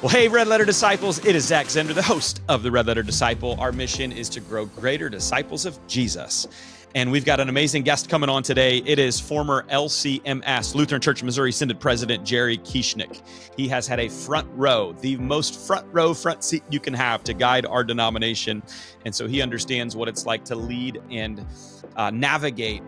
Well, hey, Red Letter Disciples, it is Zach Zender, the host of the Red Letter Disciple. Our mission is to grow greater disciples of Jesus. And we've got an amazing guest coming on today. It is former LCMS, Lutheran Church Missouri Synod President Jerry Kishnik. He has had a front row, the most front seat you can have to guide our denomination. And so he understands what it's like to lead and navigate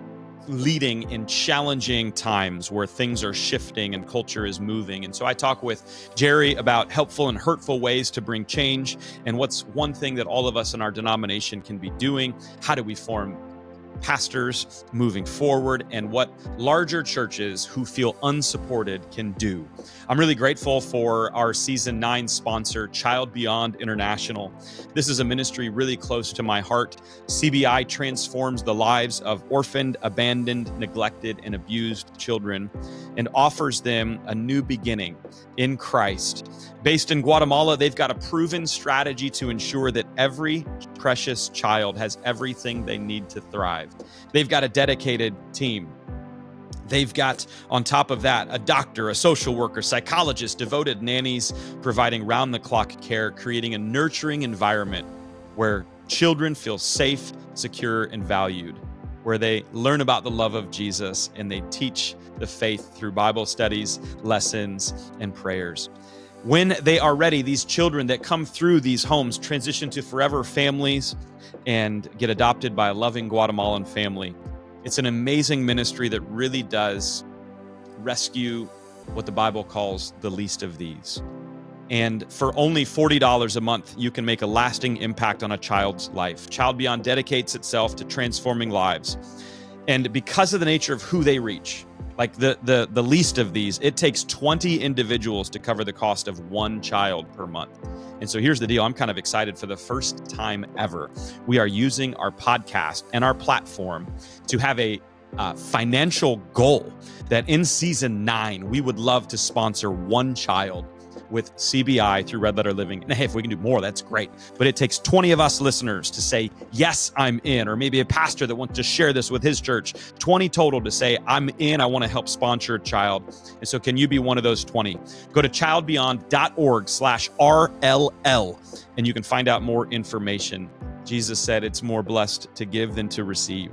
leading in challenging times where things are shifting and culture is moving. And so I talk with Jerry about helpful and hurtful ways to bring change and what's one thing that all of us in our denomination can be doing. How do we form pastors moving forward, and what larger churches who feel unsupported can do. I'm really grateful for our season 9 sponsor, Child Beyond International. This is a ministry really close to my heart. CBI transforms the lives of orphaned, abandoned, neglected, and abused children and offers them a new beginning in Christ. Based in Guatemala, they've got a proven strategy to ensure that every precious child has everything they need to thrive. They've got a dedicated team. They've got, on top of that, a doctor, a social worker, psychologist, devoted nannies, providing round-the-clock care, creating a nurturing environment where children feel safe, secure, and valued, where they learn about the love of Jesus and they teach the faith through Bible studies, lessons, and prayers. When they are ready, these children that come through these homes transition to forever families and get adopted by a loving Guatemalan family. It's an amazing ministry that really does rescue what the Bible calls the least of these. And for only $40 a month, you can make a lasting impact on a child's life. Child Beyond dedicates itself to transforming lives. And because of the nature of who they reach, like the least of these, it takes 20 individuals to cover the cost of one child per month. And so here's the deal. I'm kind of excited. For the first time ever, we are using our podcast and our platform to have a financial goal that in season 9, we would love to sponsor one child with CBI through Red Letter Living. And hey, if we can do more, that's great. But it takes 20 of us listeners to say, yes, I'm in. Or maybe a pastor that wants to share this with his church. 20 total to say, I'm in. I want to help sponsor a child. And so can you be one of those 20? Go to childbeyond.org/RLL and you can find out more information. Jesus said it's more blessed to give than to receive.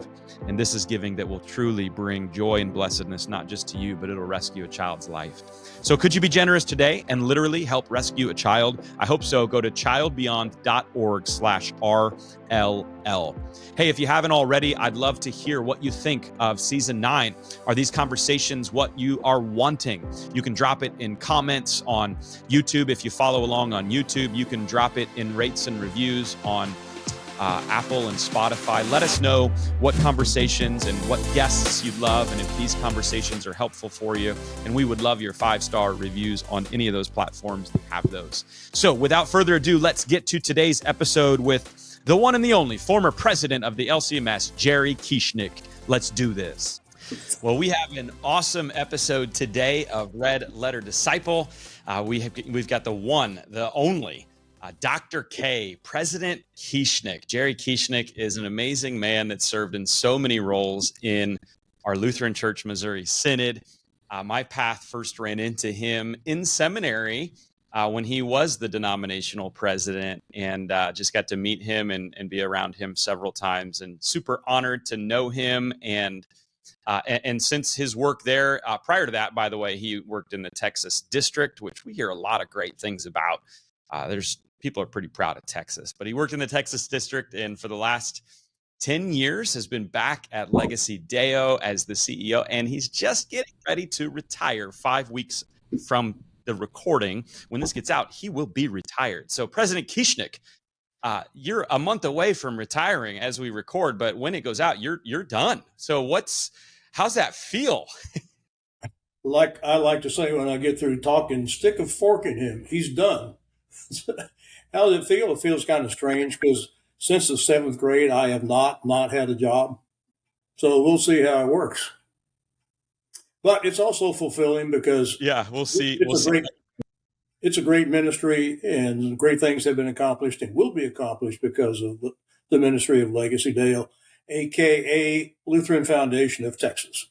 And this is giving that will truly bring joy and blessedness, not just to you, but it'll rescue a child's life. So could you be generous today and literally help rescue a child? I hope so. Go to childbeyond.org/RLL. Hey, if you haven't already, I'd love to hear what you think of season 9. Are these conversations what you are wanting? You can drop it in comments on YouTube. If you follow along on YouTube, you can drop it in rates and reviews on Apple and Spotify. Let us know what conversations and what guests you'd love, and if these conversations are helpful for you. And we would love your 5-star reviews on any of those platforms that have those. So without further ado, let's get to today's episode with the one and the only former president of the LCMS, Jerry Kieschnick. Let's do this. Well, we have an awesome episode today of Red Letter Disciple. We've got the one, the only, Dr. K, President Kieschnick. Jerry Kieschnick is an amazing man that served in so many roles in our Lutheran Church Missouri Synod. My path first ran into him in seminary when he was the denominational president, and just got to meet him and be around him several times, and super honored to know him. And since his work there, prior to that, by the way, he worked in the Texas district, which we hear a lot of great things about. People are pretty proud of Texas, but he worked in the Texas district, and for the last 10 years has been back at Legacy Deo as the CEO, and he's just getting ready to retire 5 weeks from the recording. When this gets out, he will be retired. So President Kieschnick, you're a month away from retiring as we record, but when it goes out, you're done. So how's that feel? Like I like to say when I get through talking, stick a fork in him. He's done. How does it feel? It feels kind of strange because since the 7th grade, I have not had a job. So we'll see how it works. But it's also fulfilling because we'll see. It's a great ministry, and great things have been accomplished and will be accomplished because of the ministry of Legacy Deo, a.k.a. Lutheran Foundation of Texas.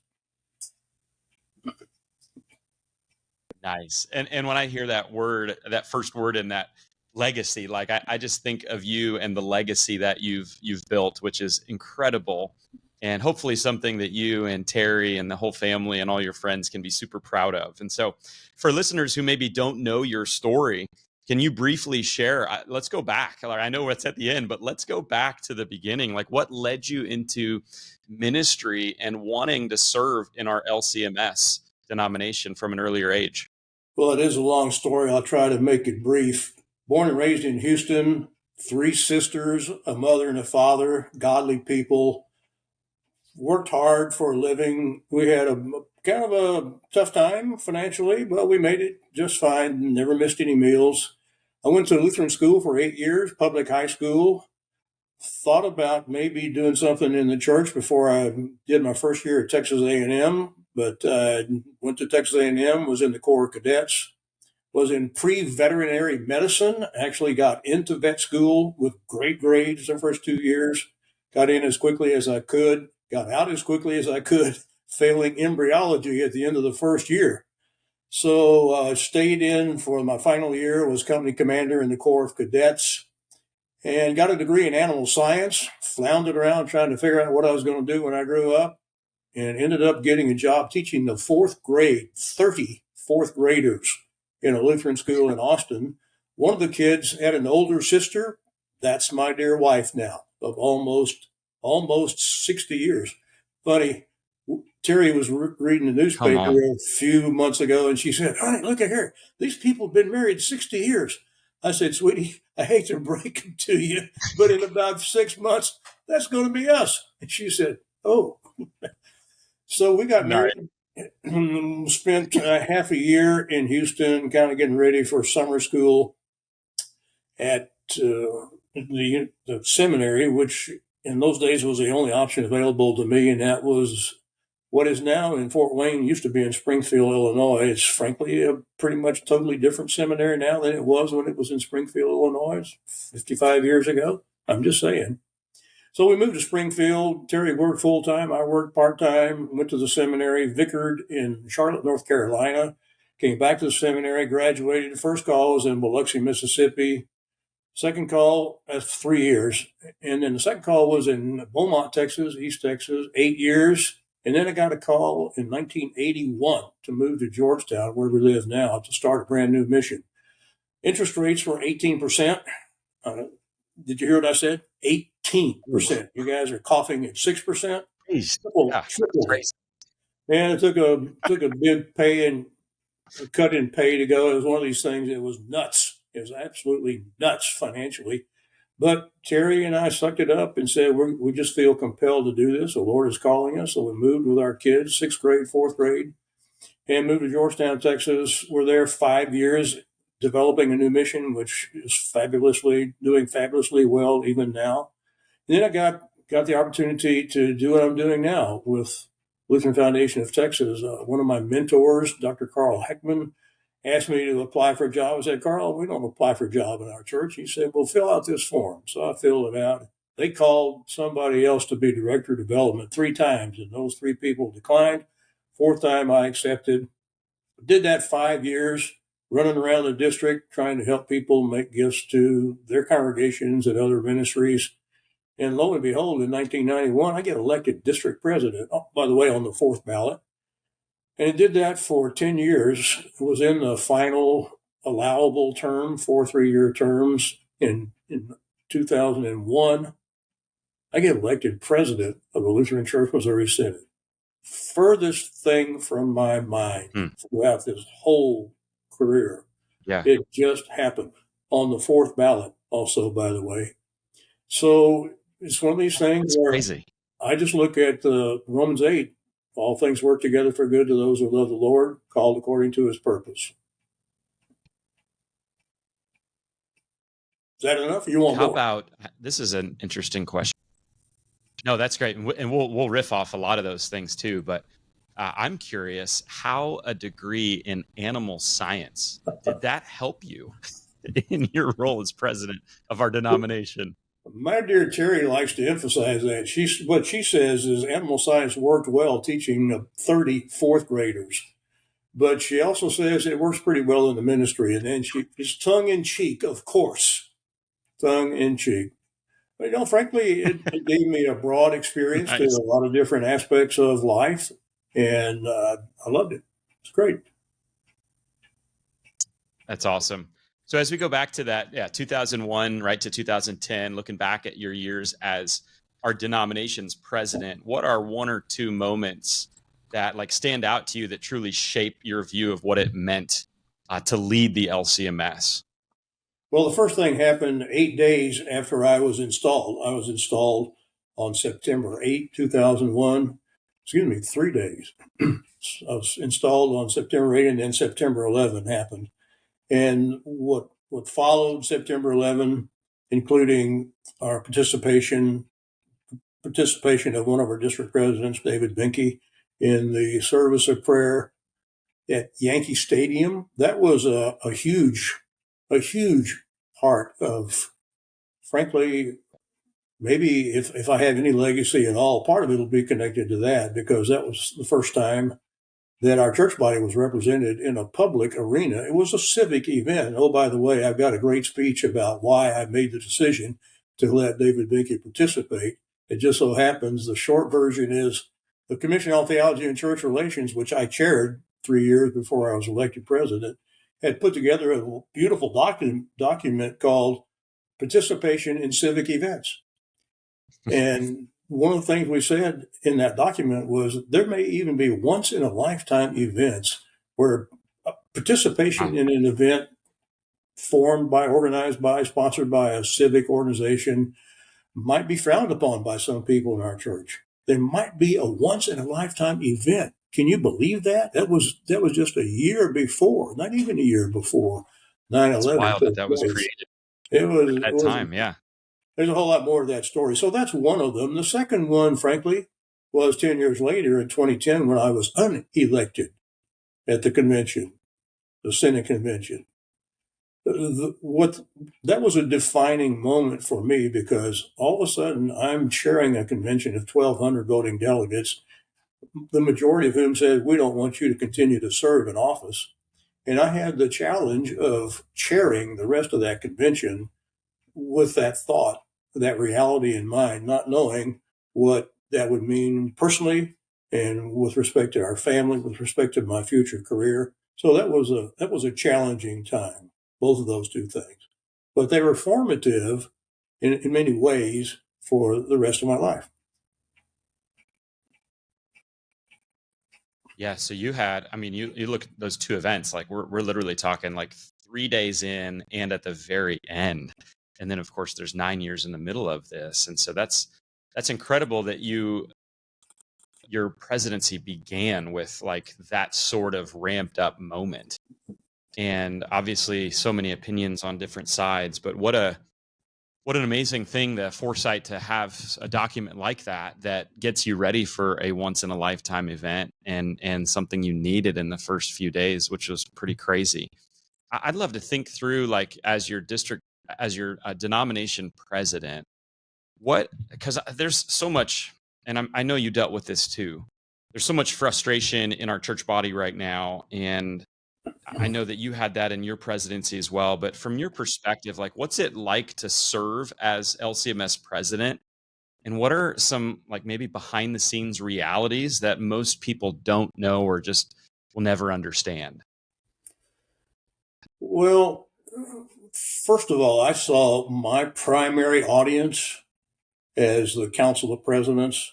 Nice. And when I hear that word, that first word in that legacy, like I just think of you and the legacy that you've built, which is incredible. And hopefully something that you and Terry and the whole family and all your friends can be super proud of. And so for listeners who maybe don't know your story, can you briefly share? Let's go back. I know it's at the end, but let's go back to the beginning. Like what led you into ministry and wanting to serve in our LCMS denomination from an earlier age? Well, it is a long story. I'll try to make it brief. Born and raised in Houston, three sisters, a mother and a father, godly people, worked hard for a living. We had a kind of a tough time financially, but we made it just fine. Never missed any meals. I went to Lutheran school for 8 years, public high school. Thought about maybe doing something in the church before I did my first year at Texas A&M, but went to Texas A&M, was in the Corps of Cadets, was in pre-veterinary medicine, actually got into vet school with great grades the first 2 years, got in as quickly as I could, got out as quickly as I could, failing embryology at the end of the first year. So I stayed in for my final year, was company commander in the Corps of Cadets, and got a degree in animal science, floundered around trying to figure out what I was going to do when I grew up, and ended up getting a job teaching the fourth grade, 30 fourth graders in a Lutheran school in Austin. One of the kids had an older sister. That's my dear wife now, of almost 60 years. Funny, Terry was reading the newspaper a few months ago, and she said, "Honey, look at here. These people have been married 60 years. I said, "Sweetie, I hate to break it to you, but in about 6 months, that's going to be us." And she said, "Oh." So we got married, spent half a year in Houston, kind of getting ready for summer school at the seminary, which in those days was the only option available to me, and that was what is now in Fort Wayne, used to be in Springfield, Illinois. It's frankly a pretty much totally different seminary now than it was when it was in Springfield, Illinois, 55 years ago. I'm just saying. So we moved to Springfield. Terry worked full-time. I worked part-time, went to the seminary, vicared in Charlotte, North Carolina, came back to the seminary, graduated. The first call was in Biloxi, Mississippi. Second call, that's 3 years. And then the second call was in Beaumont, Texas, East Texas, 8 years. And then I got a call in 1981 to move to Georgetown, where we live now, to start a brand new mission. Interest rates were 18%. Did you hear what I said? 18%. You guys are coughing at 6%. Triple. And it took a big pay and a cut in pay to go. It was one of these things. It was nuts. It was absolutely nuts financially. But Terry and I sucked it up and said, we just feel compelled to do this. The Lord is calling us. So we moved with our kids, 6th grade, 4th grade, and moved to Georgetown, Texas. We're there 5 years, developing a new mission, which is doing fabulously well even now. And then I got the opportunity to do what I'm doing now with Lutheran Foundation of Texas. One of my mentors, Dr. Carl Heckman, asked me to apply for a job. I said, "Carl, we don't apply for a job in our church." He said, "Well, fill out this form." So I filled it out. They called somebody else to be director of development 3 times, and those 3 people declined. 4th time I accepted. Did that 5 years, running around the district trying to help people make gifts to their congregations and other ministries. And lo and behold, in 1991, I get elected district president, by the way, on the 4th ballot. And it did that for 10 years. It was in the final allowable term, 4 3-year terms. In 2001, I get elected president of the Lutheran Church Missouri Synod. Furthest thing from my mind throughout this whole career. Yeah. It just happened on the 4th ballot also, by the way. So it's one of these things where crazy. I just look at Romans 8. All things work together for good to those who love the Lord, called according to his purpose. Is that enough? Or you want more? How about, this is an interesting question. No, that's great. And we'll riff off a lot of those things too. But I'm curious how a degree in animal science, did that help you in your role as president of our denomination? My dear Terry likes to emphasize that. What she says is animal science worked well teaching 30 4th graders. but she also says it works pretty well in the ministry. And then she is tongue in cheek, of course, tongue in cheek. But, frankly, it gave me a broad experience to Nice. a lot of different aspects of life, and I loved it. It's great. That's awesome. So as we go back to that, 2001, right, to 2010, looking back at your years as our denomination's president, what are one or two moments that like stand out to you that truly shape your view of what it meant to lead the LCMS? Well, the first thing happened 8 days after I was installed. I was installed on September 8, 2001. Excuse me, 3 days. I was installed on September 8, and then September 11 happened. And what followed September 11, including our participation of one of our district presidents, David Binke, in the service of prayer at Yankee Stadium, that was a huge part of, frankly, maybe if I have any legacy at all, part of it will be connected to that, because that was the first time that our church body was represented in a public arena. It was a civic event. Oh, by the way, I've got a great speech about why I made the decision to let David Binke participate. It just so happens the short version is the Commission on Theology and Church Relations, which I chaired 3 years before I was elected president, had put together a beautiful document called Participation in Civic Events. And one of the things we said in that document was there may even be once in a lifetime events where participation in an event formed by, organized by, sponsored by a civic organization might be frowned upon by some people in our church. There might be a once in a lifetime event. Can you believe that? That was just a year before, not even a year before 9/11. It's wild that was created It at that was time. Yeah. There's a whole lot more to that story. So that's one of them. The second one, frankly, was 10 years later in 2010 when I was unelected at the convention, the Senate convention. That was a defining moment for me, because all of a sudden I'm chairing a convention of 1,200 voting delegates, the majority of whom said, we don't want you to continue to serve in office. And I had the challenge of chairing the rest of that convention with that thought, that reality in mind, not knowing what that would mean personally and with respect to our family, with respect to my future career. So that was a challenging time, both of those two things. But they were formative in many ways for the rest of my life. Yeah. So you had, I mean, you look at those two events, like we're literally talking like 3 days in and at the very end. And then of course there's 9 years in the middle of this. And so that's incredible that your presidency began with like that sort of ramped up moment. And obviously so many opinions on different sides, but what an amazing thing, the foresight to have a document like that gets you ready for a once in a lifetime event and something you needed in the first few days, which was pretty crazy. I'd love to think through, like, as your denomination president, because there's so much, and I know you dealt with this too. There's so much frustration in our church body right now, and I know that you had that in your presidency as well. But from your perspective, like, what's it like to serve as LCMS president? And what are some, like, maybe behind the scenes realities that most people don't know or just will never understand? Well, first of all, I saw my primary audience as the Council of Presidents.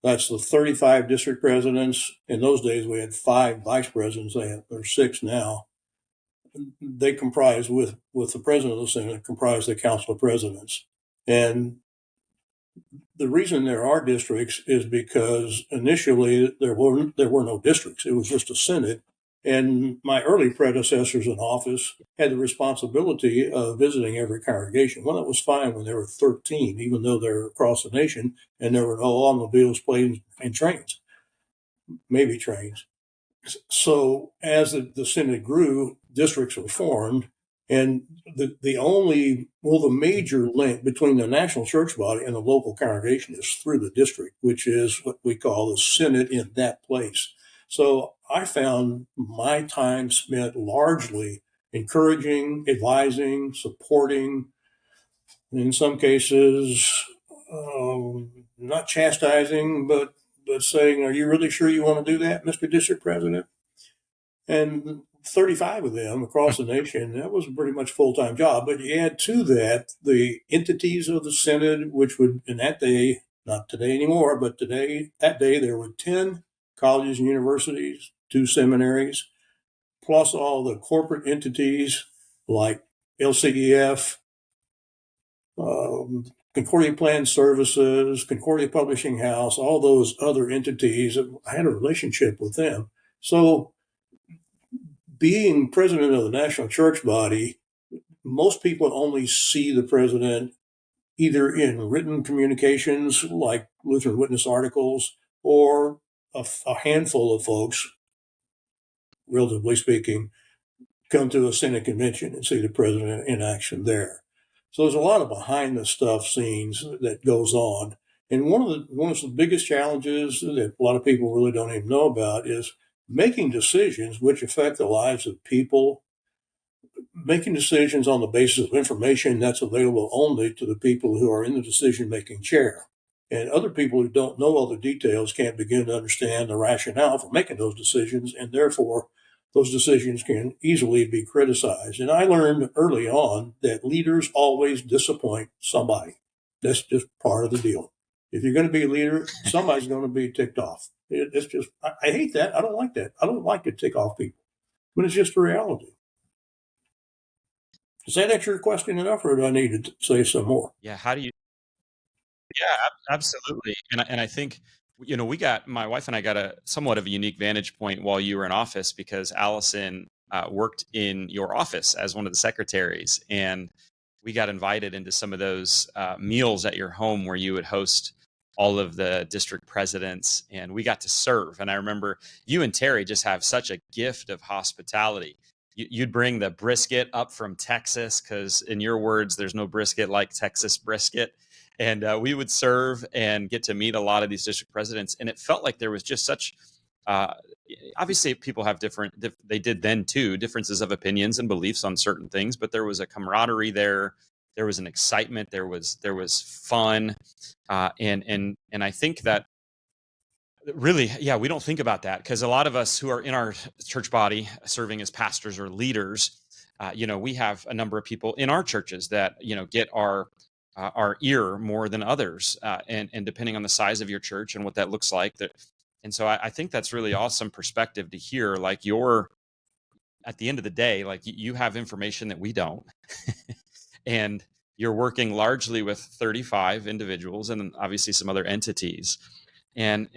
That's the 35 district presidents. In those days, we had 5 vice presidents. There's 6 now. They comprise, with the president of the Senate, comprise the Council of Presidents. And the reason there are districts is because initially there were no districts. It was just a Senate. And my early predecessors in office had the responsibility of visiting every congregation. Well, that was fine when there were 13, even though they're across the nation and there were no automobiles, planes, and trains, maybe trains. So as the Senate grew, districts were formed. And the major link between the national church body and the local congregation is through the district, which is what we call the Senate in that place. So I found my time spent largely encouraging, advising, supporting, in some cases, not chastising, but saying, "Are you really sure you want to do that, Mr. District President?" And 35 of them across the nation, that was a pretty much full-time job. But you add to that the entities of the Synod, which would, in that day, not today anymore, but that day, there were 10 colleges and universities, 2 seminaries, plus all the corporate entities like LCEF, Concordia Plan Services, Concordia Publishing House, all those other entities. I had a relationship with them. So being president of the national church body, most people only see the president either in written communications like Lutheran Witness articles, or a handful of folks, relatively speaking, come to a Senate convention and see the president in action there. So there's a lot of behind the stuff scenes that goes on. And one of the biggest challenges that a lot of people really don't even know about is making decisions which affect the lives of people, making decisions on the basis of information that's available only to the people who are in the decision-making chair. And other people who don't know all the details can't begin to understand the rationale for making those decisions, and therefore those decisions can easily be criticized. And I learned early on that leaders always disappoint somebody. That's just part of the deal. If you're going to be a leader, somebody's going to be ticked off. It's just, I hate that. I don't like that. I don't like to tick off people, but it's just a reality. Does that answer your question enough, or do I need to say some more? Yeah. How do you? Yeah, absolutely. And I think, my wife and I got a somewhat of a unique vantage point while you were in office, because Allison worked in your office as one of the secretaries, and we got invited into some of those meals at your home where you would host all of the district presidents, and we got to serve. And I remember you and Terry just have such a gift of hospitality. You'd bring the brisket up from Texas, because in your words, there's no brisket like Texas brisket. And we would serve and get to meet a lot of these district presidents. And it felt like there was just such, uh, obviously people have they did then too, differences of opinions and beliefs on certain things, but there was a camaraderie there. There was an excitement. There was fun. And I think that really, yeah, we don't think about that, because a lot of us who are in our church body serving as pastors or leaders, we have a number of people in our churches that, get our ear more than others, and depending on the size of your church and what that looks like. And so I think that's really awesome perspective to hear. Like, at the end of the day, like, you have information that we don't, and you're working largely with 35 individuals and obviously some other entities, and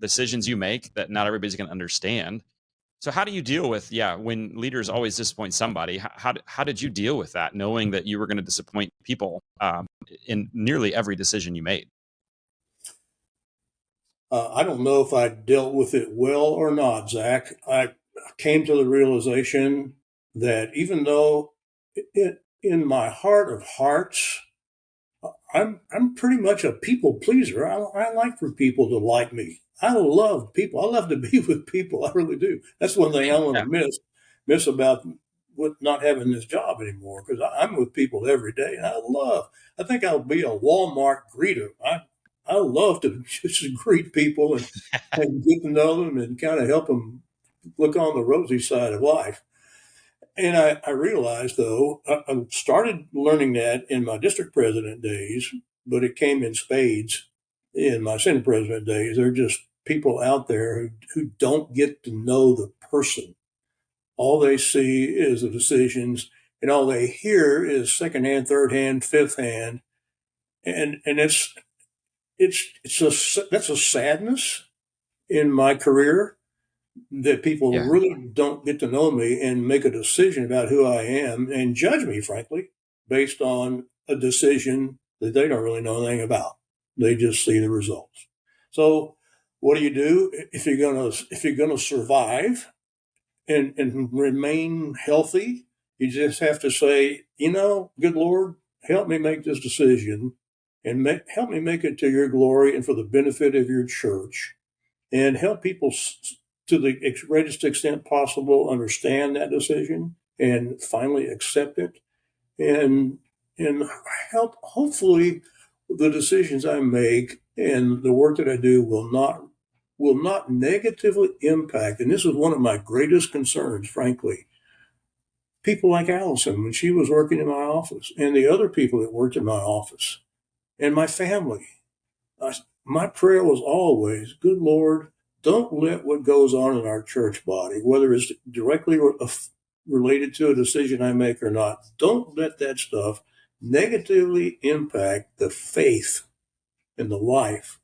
decisions you make that not everybody's going to understand. So how do you deal with, when leaders always disappoint somebody? How did you deal with that, knowing that you were going to disappoint people in nearly every decision you made? I don't know if I dealt with it well or not, Zach. I came to the realization that even though in my heart of hearts, I'm pretty much a people pleaser. I like for people to like me. I love people. I love to be with people. I really do. That's one thing I want to miss about not having this job anymore, because I'm with people every day, and I think I'll be a Walmart greeter. I love to just greet people and get to know them and kind of help them look on the rosy side of life. And I realized, though, I started learning that in my district president days, but it came in spades in my Senate president days. There are just people out there who don't get to know the person. All they see is the decisions, and all they hear is second hand, third hand, fifth hand. And that's a sadness in my career, that people really don't get to know me and make a decision about who I am and judge me, frankly, based on a decision that they don't really know anything about. They just see the results. So what do? If you're gonna survive and remain healthy? You just have to say, good Lord, help me make this decision, and help me make it to your glory and for the benefit of your church, and help people to the greatest extent possible, understand that decision and finally accept it, and help. Hopefully, the decisions I make and the work that I do will not negatively impact. And this is one of my greatest concerns, frankly. People like Allison, when she was working in my office, and the other people that worked in my office, and my family. My prayer was always, good Lord, don't let what goes on in our church body, whether it's directly related to a decision I make or not, don't let that stuff negatively impact the faith and the life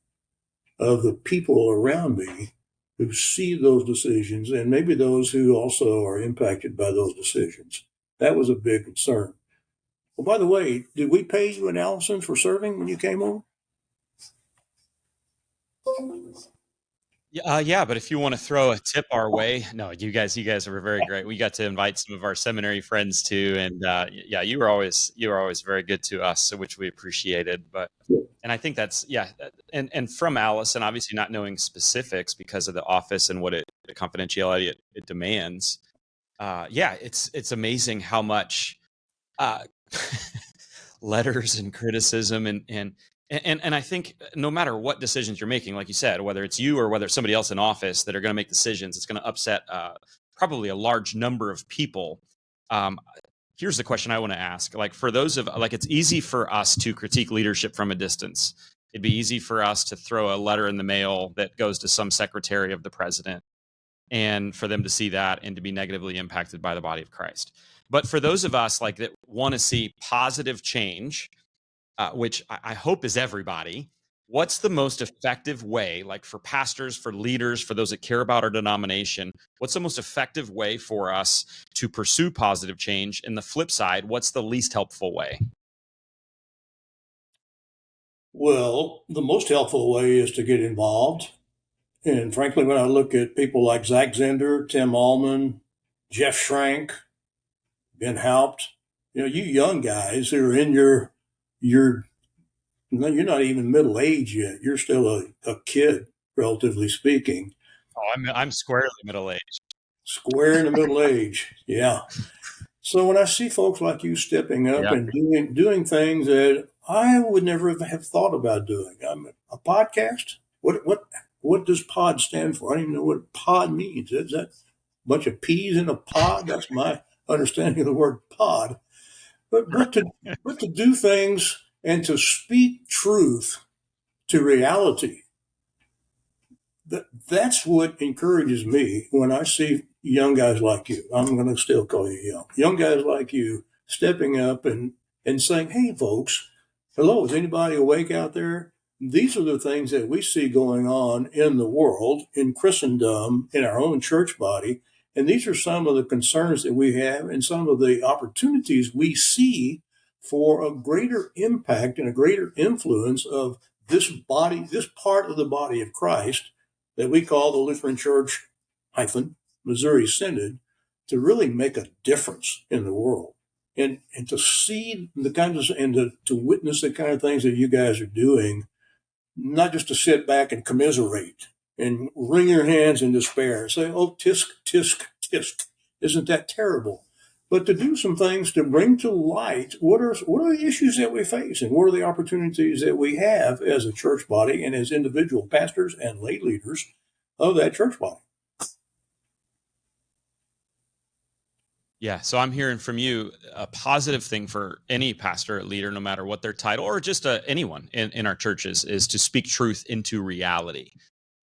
of the people around me who see those decisions, and maybe those who also are impacted by those decisions. That was a big concern. Well, by the way, did we pay you and Allison for serving when you came over? Yeah, but if you want to throw a tip our way, no, you guys were very great. We got to invite some of our seminary friends too, and yeah, you were always very good to us, so which we appreciated. But and I think that's and from Allison, obviously not knowing specifics because of the office and the confidentiality it demands. It's amazing how much letters and criticism and I think no matter what decisions you're making, like you said, whether it's you or whether it's somebody else in office that are going to make decisions, it's going to upset probably a large number of people. Here's the question I want to ask. Like for those of it's easy for us to critique leadership from a distance. It'd be easy for us to throw a letter in the mail that goes to some secretary of the president and for them to see that and to be negatively impacted by the body of Christ. But for those of us that want to see positive change, which I hope is everybody, what's the most effective way, like for pastors, for leaders, for those that care about our denomination, what's the most effective way for us to pursue positive change? And the flip side, what's the least helpful way? Well, the most helpful way is to get involved. And frankly, when I look at people like Zach Zender, Tim Allman, Jeff Schrank, Ben Haupt, you young guys who are in you're not even middle age yet. You're still a kid, relatively speaking. Oh, I'm squarely middle aged. Square in the middle age, yeah. So when I see folks like you stepping up and doing things that I would never have thought about doing, a podcast. What does pod stand for? I don't even know what pod means. Is that a bunch of peas in a pod? That's my understanding of the word pod. But to do things and to speak truth to reality, that's what encourages me when I see young guys like you. I'm going to still call you young guys like you stepping up and saying, hey, folks, hello, is anybody awake out there? These are the things that we see going on in the world, in Christendom, in our own church body. And these are some of the concerns that we have and some of the opportunities we see for a greater impact and a greater influence of this body, this part of the body of Christ that we call the Lutheran Church - Missouri Synod, to really make a difference in the world. And to see the kinds of, and to witness the kind of things that you guys are doing, not just to sit back and commiserate and wring your hands in despair and say, oh, tisk, tisk, tisk, isn't that terrible? But to do some things to bring to light what are the issues that we face and what are the opportunities that we have as a church body and as individual pastors and lay leaders of that church body. Yeah, so I'm hearing from you a positive thing for any pastor or leader, no matter what their title, or just anyone in our churches, is to speak truth into reality,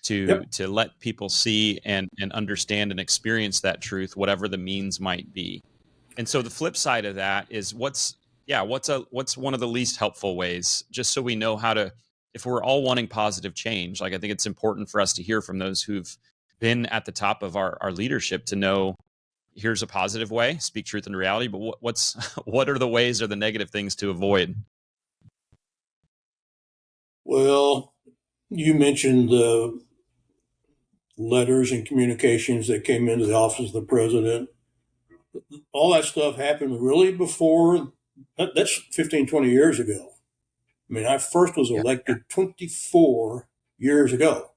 to let people see and understand and experience that truth, whatever the means might be. And so the flip side of that is what's one of the least helpful ways, just so we know how to, if we're all wanting positive change, I think it's important for us to hear from those who've been at the top of our leadership to know, here's a positive way, speak truth into reality, but what are the ways or the negative things to avoid? Well, you mentioned the letters and communications that came into the office of the president. All that stuff happened really before, that's 15, 20 years ago. I mean, I first was elected 24 years ago.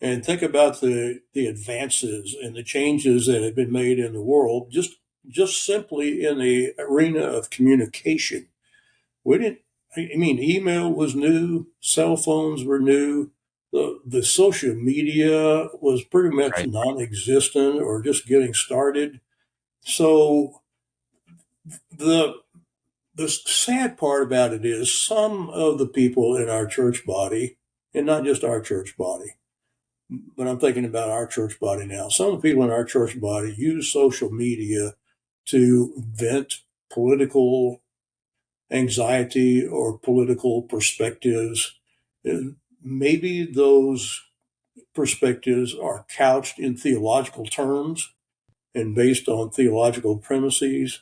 and think about the advances and the changes that have been made in the world, just simply in the arena of communication. We didn't. I mean, email was new, cell phones were new, the social media was pretty much Right. non-existent or just getting started. So the the sad part about it is some of the people in our church body, and not just our church body, but I'm thinking about our church body now. Some of the people in our church body use social media to vent political anxiety or political perspectives. And maybe those perspectives are couched in theological terms and based on theological premises,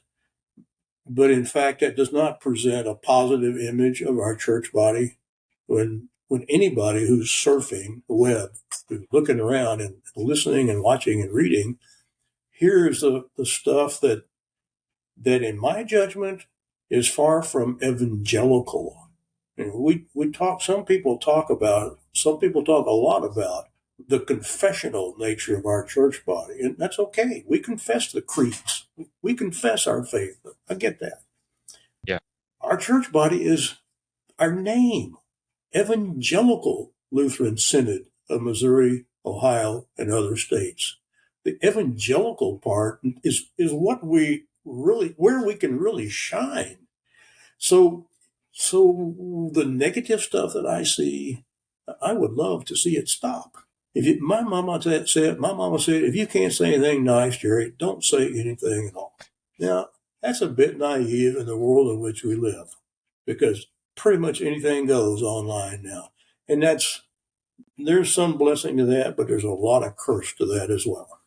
but in fact, that does not present a positive image of our church body. When anybody who's surfing the web, who's looking around and listening and watching and reading, here's the stuff that in my judgment is far from evangelical. And we talk, some people talk a lot about the confessional nature of our church body, and that's okay. We confess the creeds. We confess our faith. I get that. Yeah. Our church body is our name, Evangelical Lutheran Synod of Missouri, Ohio, and other states. The evangelical part is what we really, where we can really shine. So, so the negative stuff that I see, I would love to see it stop. My mama said, if you can't say anything nice, Jerry, don't say anything at all. Now, that's a bit naive in the world in which we live, because pretty much anything goes online now. And there's some blessing to that, but there's a lot of curse to that as well.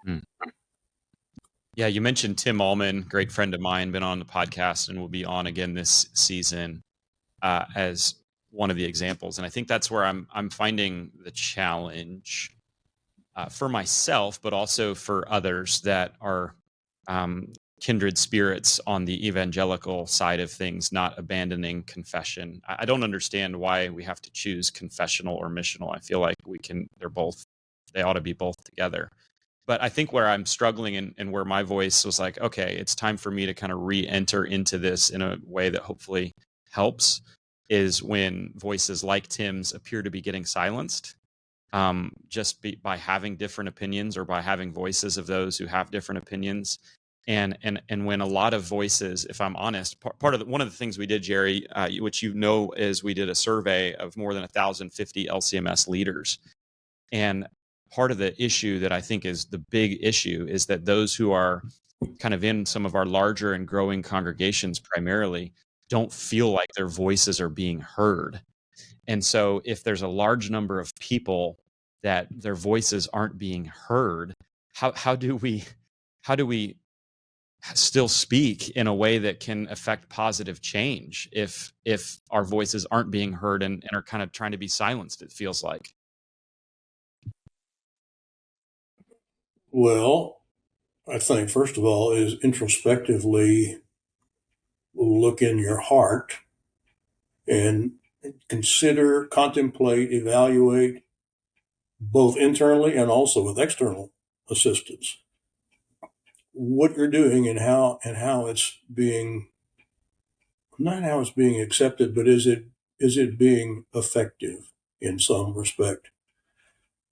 Mm. Yeah, you mentioned Tim Allman, great friend of mine, been on the podcast and will be on again this season as one of the examples. And I think that's where I'm finding the challenge for myself, but also for others that are kindred spirits on the evangelical side of things, not abandoning confession. I don't understand why we have to choose confessional or missional. I feel like they ought to be both together. But I think where I'm struggling and where my voice was like, okay, it's time for me to kind of re-enter into this in a way that hopefully helps, is when voices like Tim's appear to be getting silenced, by having different opinions or by having voices of those who have different opinions. And when a lot of voices, if I'm honest, one of the things we did, Jerry, which is we did a survey of more than 1,050 LCMS leaders. And part of the issue that I think is the big issue is that those who are kind of in some of our larger and growing congregations primarily don't feel like their voices are being heard. And so if there's a large number of people that their voices aren't being heard, how do we still speak in a way that can affect positive change if our voices aren't being heard and are kind of trying to be silenced, it feels like? Well, I think, first of all, is introspectively look in your heart and consider, contemplate, evaluate, both internally and also with external assistance, what you're doing and how it's being, not how it's being accepted, but is it being effective in some respect.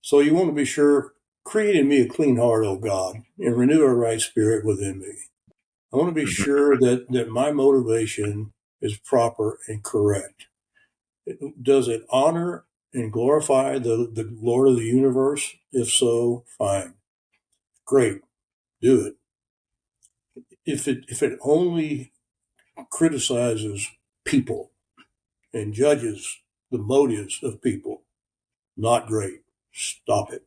So you want to be sure, create in me a clean heart, O God, and renew a right spirit within me. I want to be sure that my motivation is proper and correct. Does it honor and glorify the Lord of the universe? If so, fine. Great. Do it. If it only criticizes people and judges the motives of people, not great. Stop it.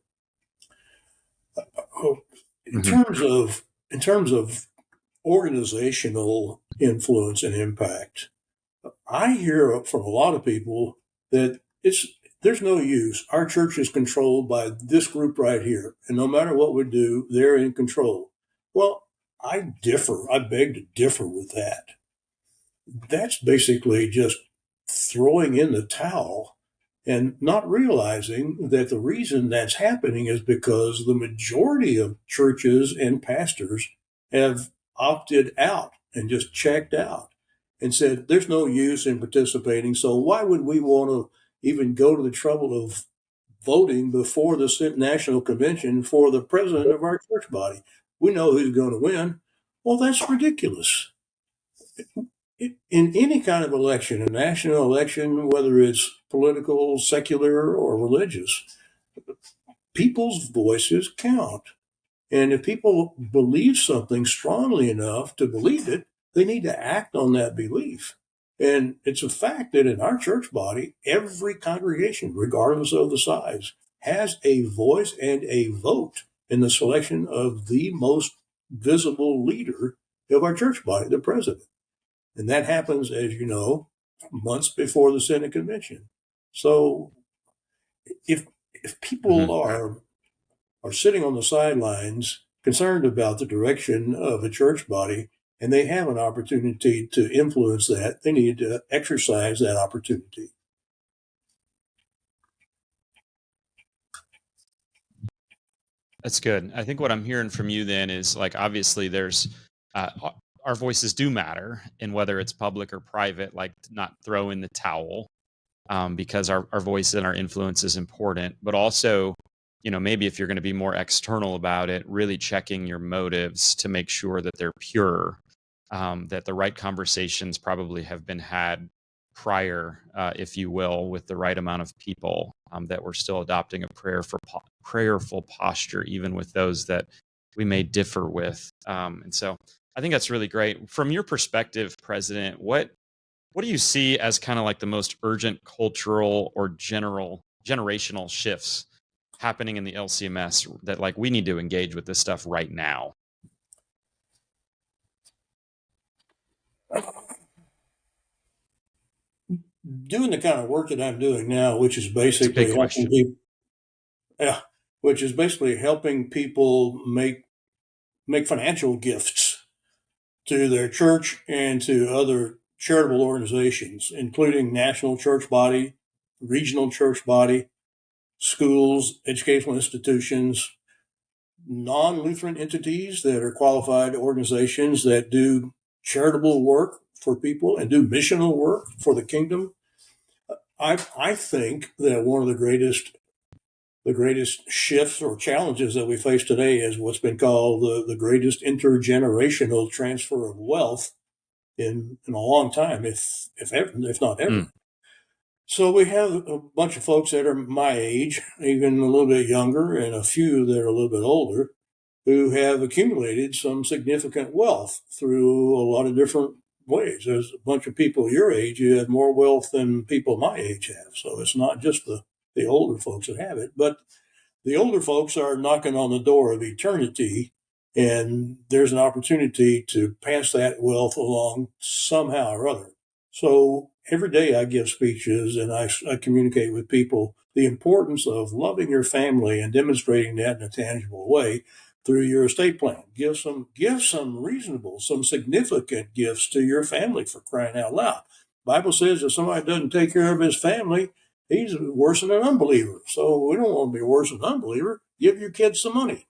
In Mm-hmm. terms of organizational influence and impact, I hear from a lot of people that there's no use. Our church is controlled by this group right here, and no matter what we do, they're in control. Well, I differ. I beg to differ with that. That's basically just throwing in the towel and not realizing that the reason that's happening is because the majority of churches and pastors have opted out and just checked out and said, there's no use in participating. So why would we want to even go to the trouble of voting before the National Convention for the president of our church body? We know who's going to win. Well, that's ridiculous. In any kind of election, a national election, whether it's political, secular, or religious, people's voices count. And if people believe something strongly enough to believe it, they need to act on that belief. And it's a fact that in our church body, every congregation, regardless of the size, has a voice and a vote in the selection of the most visible leader of our church body, the president. And that happens, as you know, months before the Senate convention. So if people are sitting on the sidelines concerned about the direction of a church body and they have an opportunity to influence that, they need to exercise that opportunity. That's good. I think what I'm hearing from you then is like, obviously there's our voices do matter, and whether it's public or private, like not throw in the towel, because our voice and our influence is important, but also, maybe if you're going to be more external about it, really checking your motives to make sure that they're pure, that the right conversations probably have been had prior, if you will, with the right amount of people, that we're still adopting a prayerful posture, even with those that we may differ with. And so I think that's really great. From your perspective, President, what do you see as kind of like the most urgent cultural or generational shifts happening in the LCMS that like we need to engage with this stuff right now? Doing the kind of work that I'm doing now, which is basically helping people make financial gifts to their church and to other charitable organizations, including national church body, regional church body, schools, educational institutions, non-Lutheran entities that are qualified organizations that do charitable work for people and do missional work for the kingdom. I think that one of the greatest shifts or challenges that we face today is what's been called the greatest intergenerational transfer of wealth in a long time, if not ever. So we have a bunch of folks that are my age, even a little bit younger, and a few that are a little bit older, who have accumulated some significant wealth through a lot of different ways. There's a bunch of people your age who have more wealth than people my age have. So it's not just the older folks that have it, but the older folks are knocking on the door of eternity, and there's an opportunity to pass that wealth along somehow or other. So every day I give speeches and I communicate with people the importance of loving your family and demonstrating that in a tangible way through your estate plan. Give some reasonable, some significant gifts to your family, for crying out loud. The Bible says if somebody doesn't take care of his family, he's worse than an unbeliever. So we don't want to be worse than an unbeliever. Give your kids some money.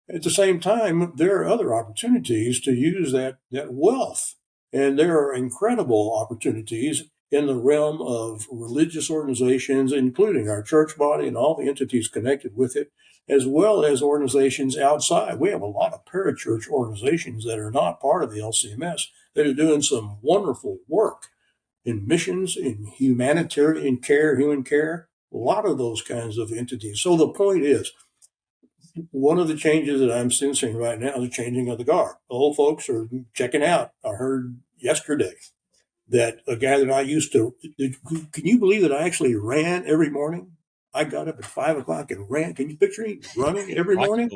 At the same time, there are other opportunities to use that wealth. And there are incredible opportunities in the realm of religious organizations, including our church body and all the entities connected with it, as well as organizations outside. We have a lot of parachurch organizations that are not part of the LCMS that are doing some wonderful work in missions, in humanitarian care, human care, a lot of those kinds of entities. So the point is, one of the changes that I'm sensing right now is the changing of the guard. The old folks are checking out. I heard yesterday that a guy that I used to, can you believe that I actually ran every morning? I got up at 5 o'clock and ran. Can you picture me running every morning?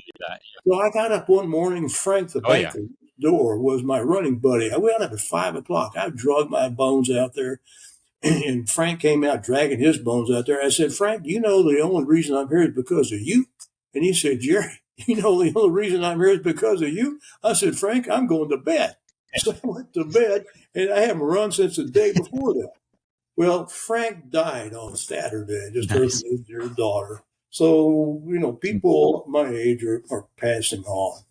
So I got up one morning, Frank, the banker door, was my running buddy. I went up at 5 o'clock. I dragged my bones out there, and Frank came out dragging his bones out there. I said, Frank, you know the only reason I'm here is because of you? And he said, Jerry, you know the only reason I'm here is because of you? I said, Frank, I'm going to bed. So I went to bed, and I haven't run since the day before that. Well, Frank died on Saturday, just heard from Nice. his dear daughter. So, people my age are passing on.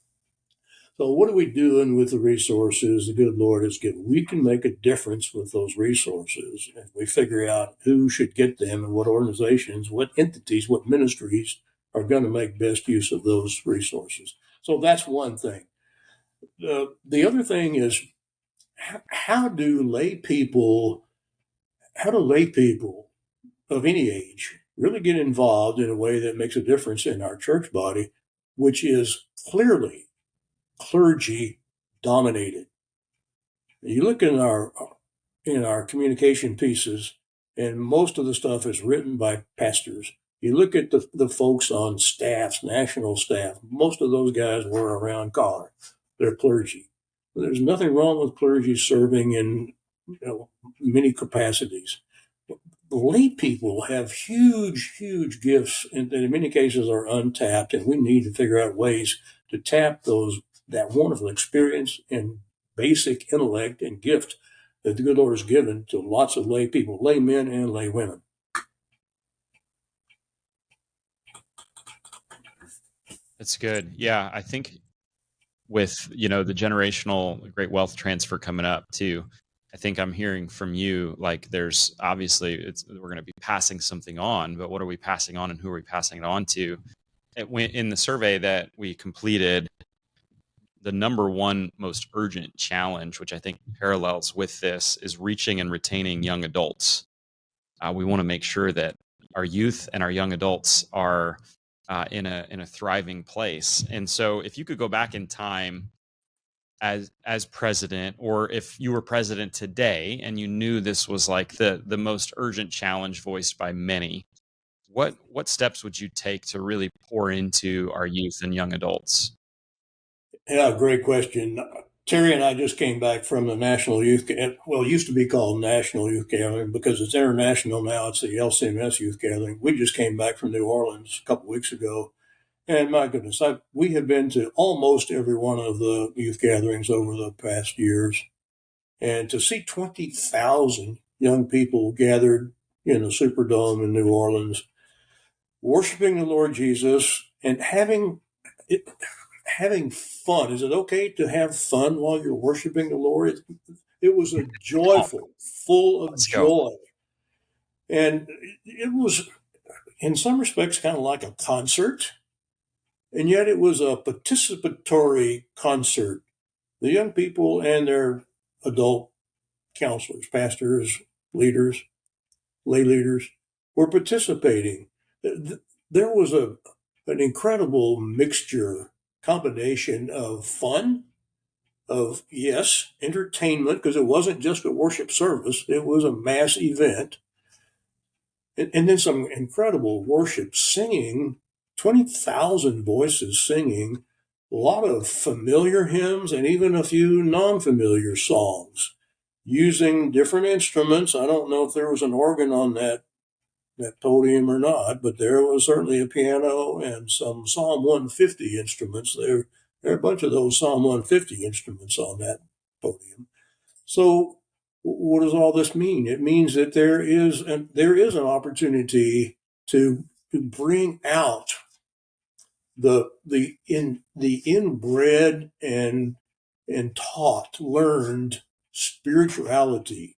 So, what are we doing with the resources the good Lord has given? We can make a difference with those resources. If we figure out who should get them and what organizations, what entities, what ministries are going to make best use of those resources. So, that's one thing. The other thing is how do lay people, of any age really get involved in a way that makes a difference in our church body, which is clearly clergy dominated. You look in our communication pieces, and most of the stuff is written by pastors. You look at the folks on staffs, national staff, most of those guys wear a round collar. They're clergy. There's nothing wrong with clergy serving in many capacities. Lay people have huge, huge gifts that in many cases are untapped, and we need to figure out ways to tap that wonderful experience and basic intellect and gift that the good Lord has given to lots of lay people, lay men and lay women. That's good. Yeah, I think with the generational great wealth transfer coming up too, I think I'm hearing from you like there's obviously we're going to be passing something on, but what are we passing on and who are we passing it on to? In the survey that we completed, the number one most urgent challenge, which I think parallels with this, is reaching and retaining young adults. We want to make sure that our youth and our young adults are in a thriving place. And so, if you could go back in time as president, or if you were president today and you knew this was like the most urgent challenge voiced by many, what steps would you take to really pour into our youth and young adults? Yeah, great question. Terry and I just came back from the National Youth, well, it used to be called National Youth Gathering because it's international now. It's the LCMS Youth Gathering. We just came back from New Orleans a couple weeks ago. And my goodness, we have been to almost every one of the youth gatherings over the past years. And to see 20,000 young people gathered in the Superdome in New Orleans, worshiping the Lord Jesus and having fun. Is it okay to have fun while you're worshiping the Lord? It was a joyful, full of Let's go. joy. And it was, in some respects, kind of like a concert. And yet it was a participatory concert. The young people and their adult counselors, pastors, leaders, lay leaders, were participating. There was an incredible combination of fun, of, yes, entertainment, because it wasn't just a worship service, it was a mass event, and then some incredible worship singing, 20,000 voices singing, a lot of familiar hymns and even a few non-familiar songs using different instruments. I don't know if there was an organ on that podium or not, but there was certainly a piano and some Psalm 150 instruments. There are a bunch of those Psalm 150 instruments on that podium. So what does all this mean? It means that there is an opportunity to bring out the inbred and taught, learned spirituality,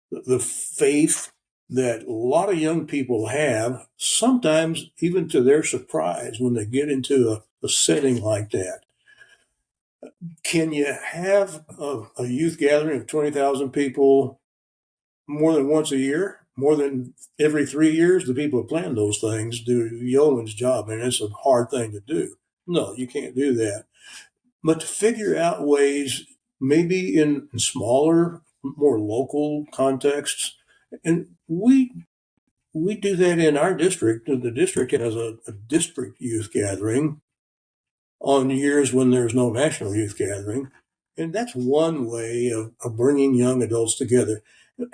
the faith that a lot of young people have, sometimes even to their surprise when they get into a setting like that. Can you have a youth gathering of 20,000 people more than once a year? More than every 3 years? The people who plan those things do yeoman's job, and it's a hard thing to do. No, you can't do that. But to figure out ways, maybe in smaller, more local contexts, and we do that in our district. The district has a district youth gathering on years when there's no national youth gathering. And that's one way of bringing young adults together.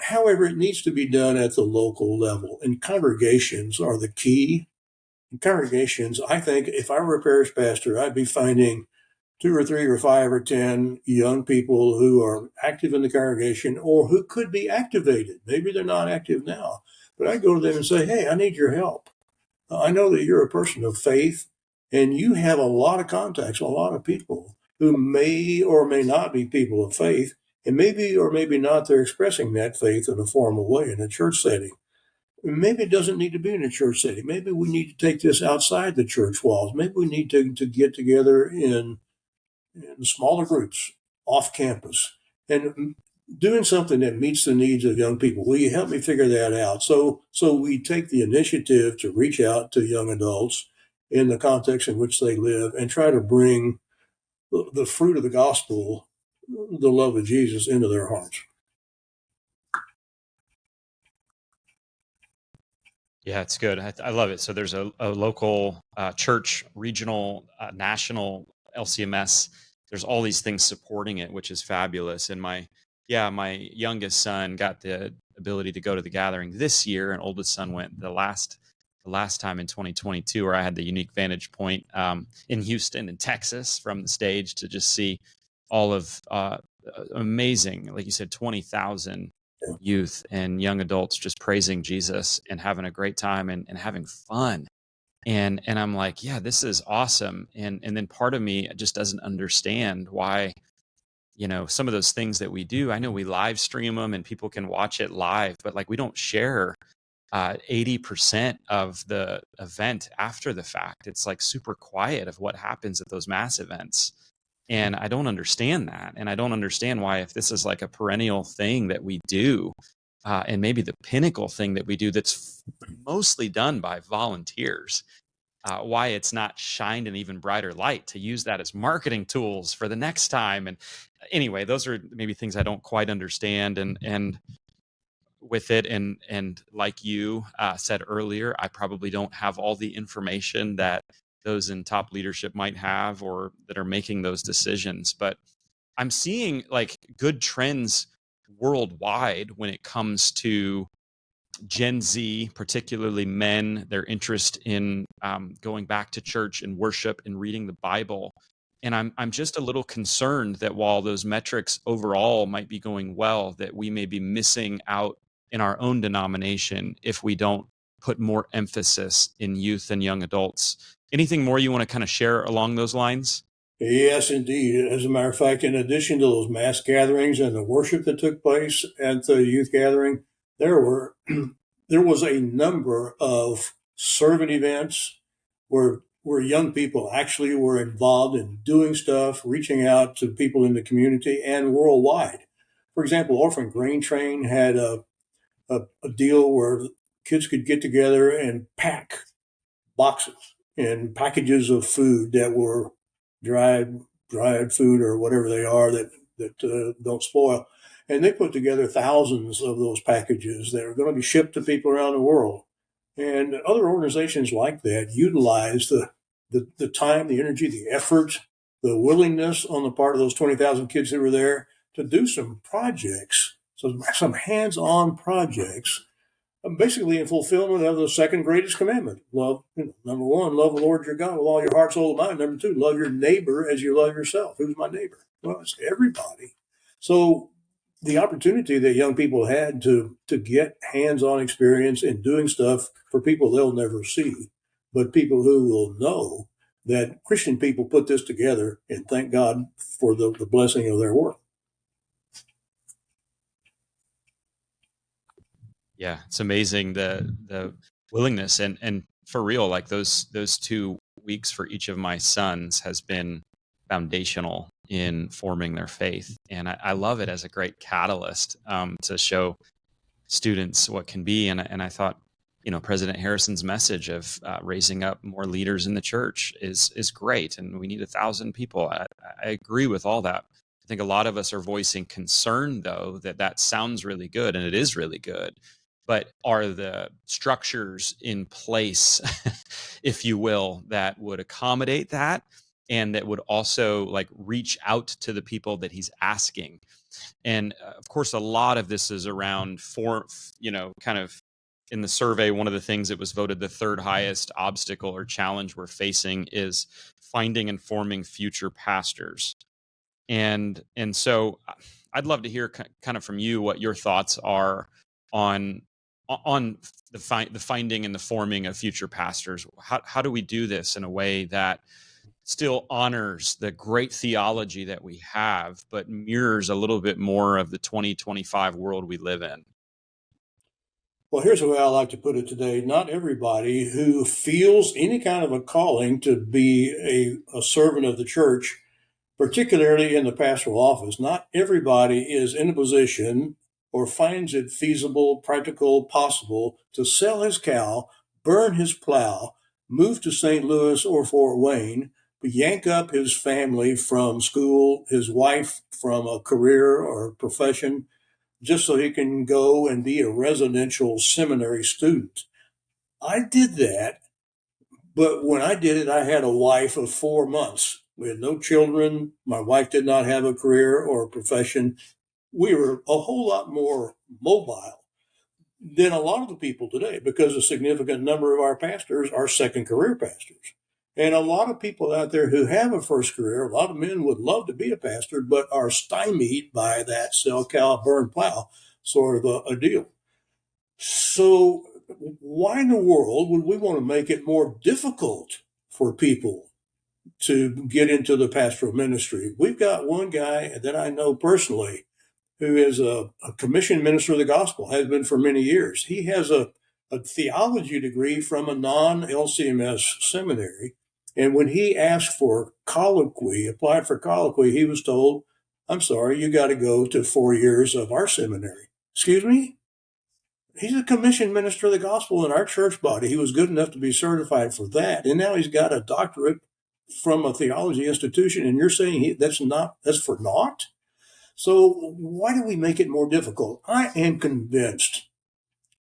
However, it needs to be done at the local level. And congregations are the key. In congregations, I think if I were a parish pastor, I'd be finding 2 or 3 or 5 or 10 young people who are active in the congregation or who could be activated. Maybe they're not active now, but I go to them and say, hey, I need your help. I know that you're a person of faith and you have a lot of contacts, a lot of people who may or may not be people of faith, and maybe or maybe not they're expressing that faith in a formal way in a church setting. Maybe it doesn't need to be in a church setting. Maybe we need to take this outside the church walls. Maybe we need to get together in smaller groups off campus and doing something that meets the needs of young people. Will you help me figure that out? So we take the initiative to reach out to young adults in the context in which they live and try to bring the fruit of the gospel, the love of Jesus, into their hearts. Yeah, it's good. I love it. So there's a local church, regional, national LCMS. There's all these things supporting it, which is fabulous. And my youngest son got the ability to go to the gathering this year, and oldest son went the last time in 2022, where I had the unique vantage point in Houston and Texas from the stage to just see all of amazing, like you said, 20,000 youth and young adults just praising Jesus and having a great time and having fun. And I'm like, yeah, this is awesome. And then part of me just doesn't understand why, some of those things that we do. I know we live stream them and people can watch it live, but like we don't share 80% of the event after the fact. It's like super quiet of what happens at those mass events. And I don't understand that. And I don't understand why, if this is like a perennial thing that we do, and maybe the pinnacle thing that we do that's mostly done by volunteers, why it's not shined an even brighter light to use that as marketing tools for the next time. And anyway, those are maybe things I don't quite understand. And with it, and like you said earlier, I probably don't have all the information that those in top leadership might have, or that are making those decisions. But I'm seeing like good trends worldwide when it comes to Gen Z, particularly men, their interest in going back to church and worship and reading the Bible. And I'm just a little concerned that while those metrics overall might be going well, that we may be missing out in our own denomination if we don't put more emphasis in youth and young adults. Anything more you want to kind of share along those lines? Yes, indeed. As a matter of fact, in addition to those mass gatherings and the worship that took place at the youth gathering, there was a number of servant events where young people actually were involved in doing stuff, reaching out to people in the community and worldwide. For example, Orphan Grain Train had a deal where kids could get together and pack boxes and packages of food that were dried food or whatever they are that don't spoil. And they put together thousands of those packages that are going to be shipped to people around the world. And other organizations like that utilize the time, the energy, the effort, the willingness on the part of those 20,000 kids that were there to do some projects, so some hands-on projects, basically in fulfillment of the second greatest commandment. Love, number one, love the Lord your God with all your heart, soul, and mind. Number two, love your neighbor as you love yourself. Who's my neighbor? Well, it's everybody. So the opportunity that young people had to get hands-on experience in doing stuff for people they'll never see, but people who will know that Christian people put this together, and thank God for the blessing of their work. Yeah, it's amazing the willingness, and for real, like those 2 weeks for each of my sons has been foundational in forming their faith. And I love it as a great catalyst to show students what can be. And I thought, President Harrison's message of raising up more leaders in the church is great. And we need 1,000 people. I agree with all that. I think a lot of us are voicing concern, though, that sounds really good, and it is really good. But are the structures in place, if you will, that would accommodate that, and that would also like reach out to the people that he's asking? And of course, a lot of this is around kind of in the survey, one of the things that was voted the third highest obstacle or challenge we're facing is finding and forming future pastors. And so I'd love to hear kind of from you what your thoughts are on the finding and the forming of future pastors. How do we do this in a way that still honors the great theology that we have, but mirrors a little bit more of the 2025 world we live in? Well, here's the way I like to put it today. Not everybody who feels any kind of a calling to be a servant of the church, particularly in the pastoral office, not everybody is in a position or finds it feasible, practical, possible to sell his cow, burn his plow, move to St. Louis or Fort Wayne, yank up his family from school, his wife from a career or profession, just so he can go and be a residential seminary student. I did that, but when I did it, I had a wife of 4 months. We had no children. My wife did not have a career or a profession. We were a whole lot more mobile than a lot of the people today, because a significant number of our pastors are second career pastors. And a lot of people out there who have a first career, a lot of men would love to be a pastor, but are stymied by that sell cow, burn plow sort of a deal. So why in the world would we want to make it more difficult for people to get into the pastoral ministry? We've got one guy that I know personally who is a commissioned minister of the gospel, has been for many years. He has a theology degree from a non-LCMS seminary. And when he asked for colloquy, applied for colloquy, he was told, I'm sorry, you got to go to 4 years of our seminary. Excuse me? He's a commissioned minister of the gospel in our church body. He was good enough to be certified for that. And now he's got a doctorate from a theology institution. And you're saying that's for naught? So why do we make it more difficult? I am convinced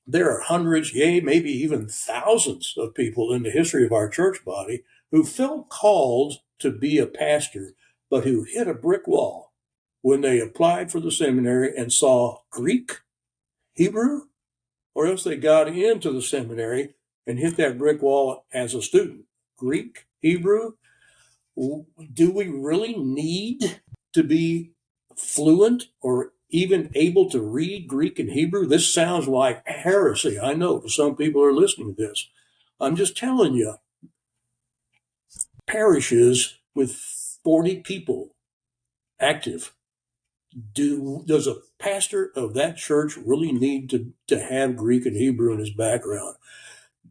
there are hundreds, yea, maybe even thousands of people in the history of our church body who felt called to be a pastor, but who hit a brick wall when they applied for the seminary and saw Greek, Hebrew, or else they got into the seminary and hit that brick wall as a student. Greek, Hebrew. Do we really need to be fluent or even able to read Greek and Hebrew? This sounds like heresy, I know, to some people who are listening to this. I'm just telling you, parishes with 40 people active, does a pastor of that church really need to have Greek and Hebrew in his background?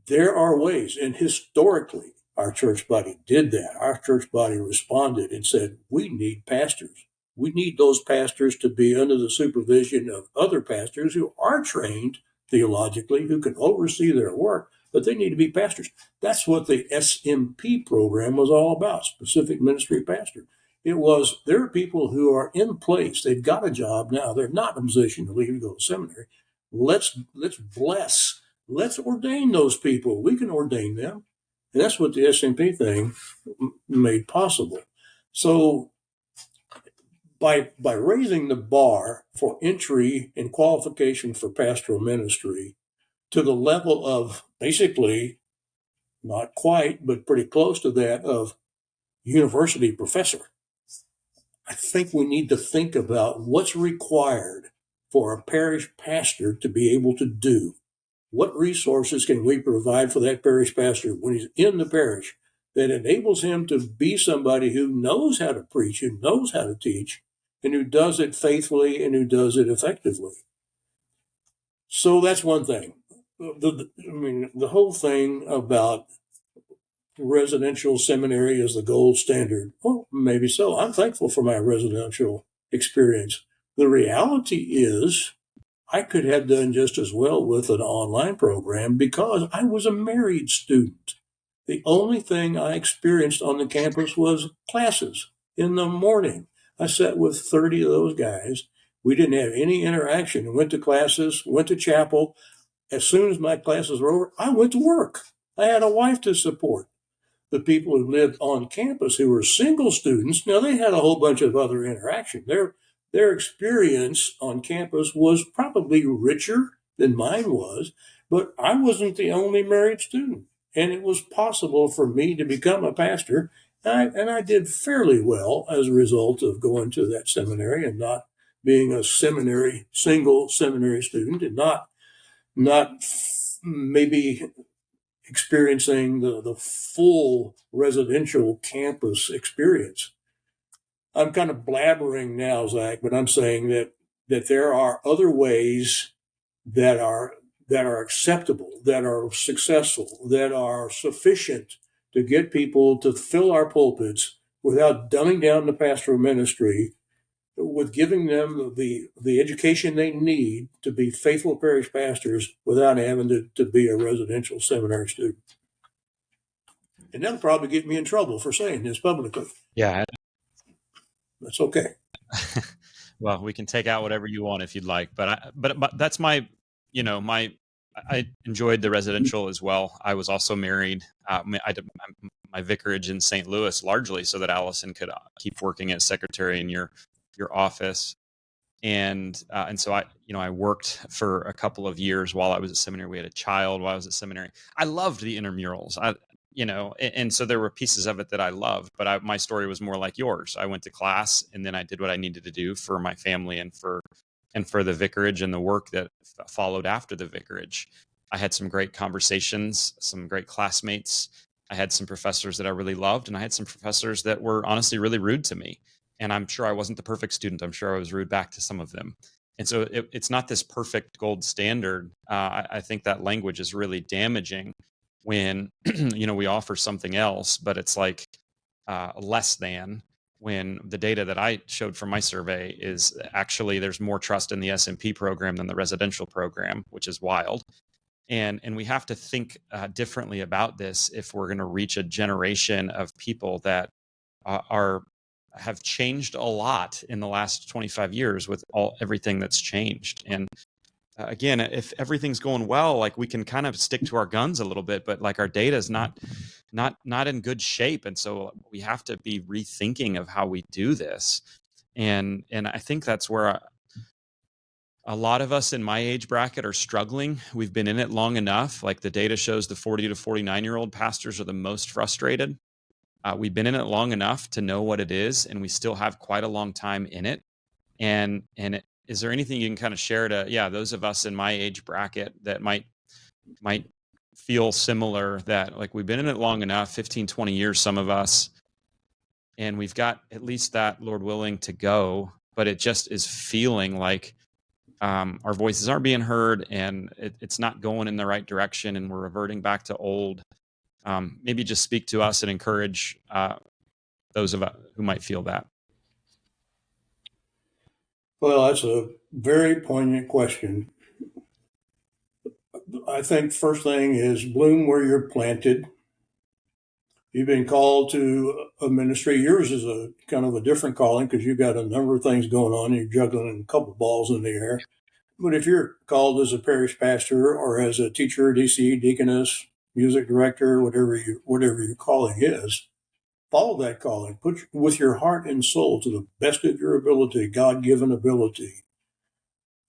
There are ways, and historically, our church body did that. Our church body responded and said, we need pastors. We need those pastors to be under the supervision of other pastors who are trained theologically, who can oversee their work, but they need to be pastors. That's what the SMP program was all about, specific ministry pastor. It was, there are people who are in place. They've got a job now. They're not in a position to leave and go to seminary. Let's ordain those people. We can ordain them. And that's what the SMP thing made possible. So by raising the bar for entry and qualification for pastoral ministry to the level of basically, not quite, but pretty close to that of university professor, I think we need to think about what's required for a parish pastor to be able to do. What resources can we provide for that parish pastor when he's in the parish that enables him to be somebody who knows how to preach, who knows how to teach, and who does it faithfully and who does it effectively? So that's one thing. The whole thing about residential seminary is the gold standard. Well, maybe so. I'm thankful for my residential experience. The reality is, I could have done just as well with an online program because I was a married student. The only thing I experienced on the campus was classes in the morning. I sat with 30 of those guys. We didn't have any interaction. Went to classes, went to chapel. As soon as my classes were over, I went to work. I had a wife to support. The people who lived on campus who were single students, now they had a whole bunch of other interaction. Their experience on campus was probably richer than mine was, But I wasn't the only married student, and it was possible for me to become a pastor. And I did fairly well as a result of going to that seminary and not being a single seminary student, and not maybe experiencing the full residential campus experience. I'm kind of blabbering now, Zach, but I'm saying that there are other ways that are acceptable, that are successful, that are sufficient to get people to fill our pulpits without dumbing down the pastoral ministry, with giving them the education they need to be faithful parish pastors without having to be a residential seminary student. And that'll probably get me in trouble for saying this publicly. Yeah. That's okay. Well, we can take out whatever you want if you'd like, but that's my I enjoyed the residential as well. I was also married. I did my vicarage in St. Louis largely so that Allison could keep working as secretary in your office, and so I worked for a couple of years while I was at seminary. We had a child while I was at seminary. I loved the intramurals. And so there were pieces of it that I loved, but my story was more like yours. I went to class and then I did what I needed to do for my family and for the vicarage and the work that followed after the vicarage. I had some great conversations, some great classmates. I had some professors that I really loved, and I had some professors that were honestly really rude to me. And I'm sure I wasn't the perfect student. I'm sure I was rude back to some of them. And so it's not this perfect gold standard. I think that language is really damaging when we offer something else, but it's like less than, when the data that I showed from my survey is actually there's more trust in the SMP program than the residential program, which is wild. And we have to think differently about this if we're going to reach a generation of people that have changed a lot in the last 25 years with everything that's changed. And again, if everything's going well, like we can kind of stick to our guns a little bit, but like our data is not in good shape. And so we have to be rethinking of how we do this. And I think that's where a lot of us in my age bracket are struggling. We've been in it long enough. Like the data shows the 40 to 49-year-old pastors are the most frustrated. We've been in it long enough to know what it is, and we still have quite a long time in it. Is there anything you can kind of share to, those of us in my age bracket that might feel similar, that like we've been in it long enough, 15, 20 years, some of us, and we've got at least that, Lord willing, to go, but it just is feeling like our voices aren't being heard and it's not going in the right direction and we're reverting back to old. Maybe just speak to us and encourage those of us who might feel that. Well, that's a very poignant question. I think first thing is bloom where you're planted. You've been called to a ministry. Yours is a kind of a different calling because you've got a number of things going on. You're juggling a couple of balls in the air. But if you're called as a parish pastor or as a teacher, DC, deaconess, music director, whatever your calling is, follow that calling. Put with your heart and soul to the best of your ability, God-given ability,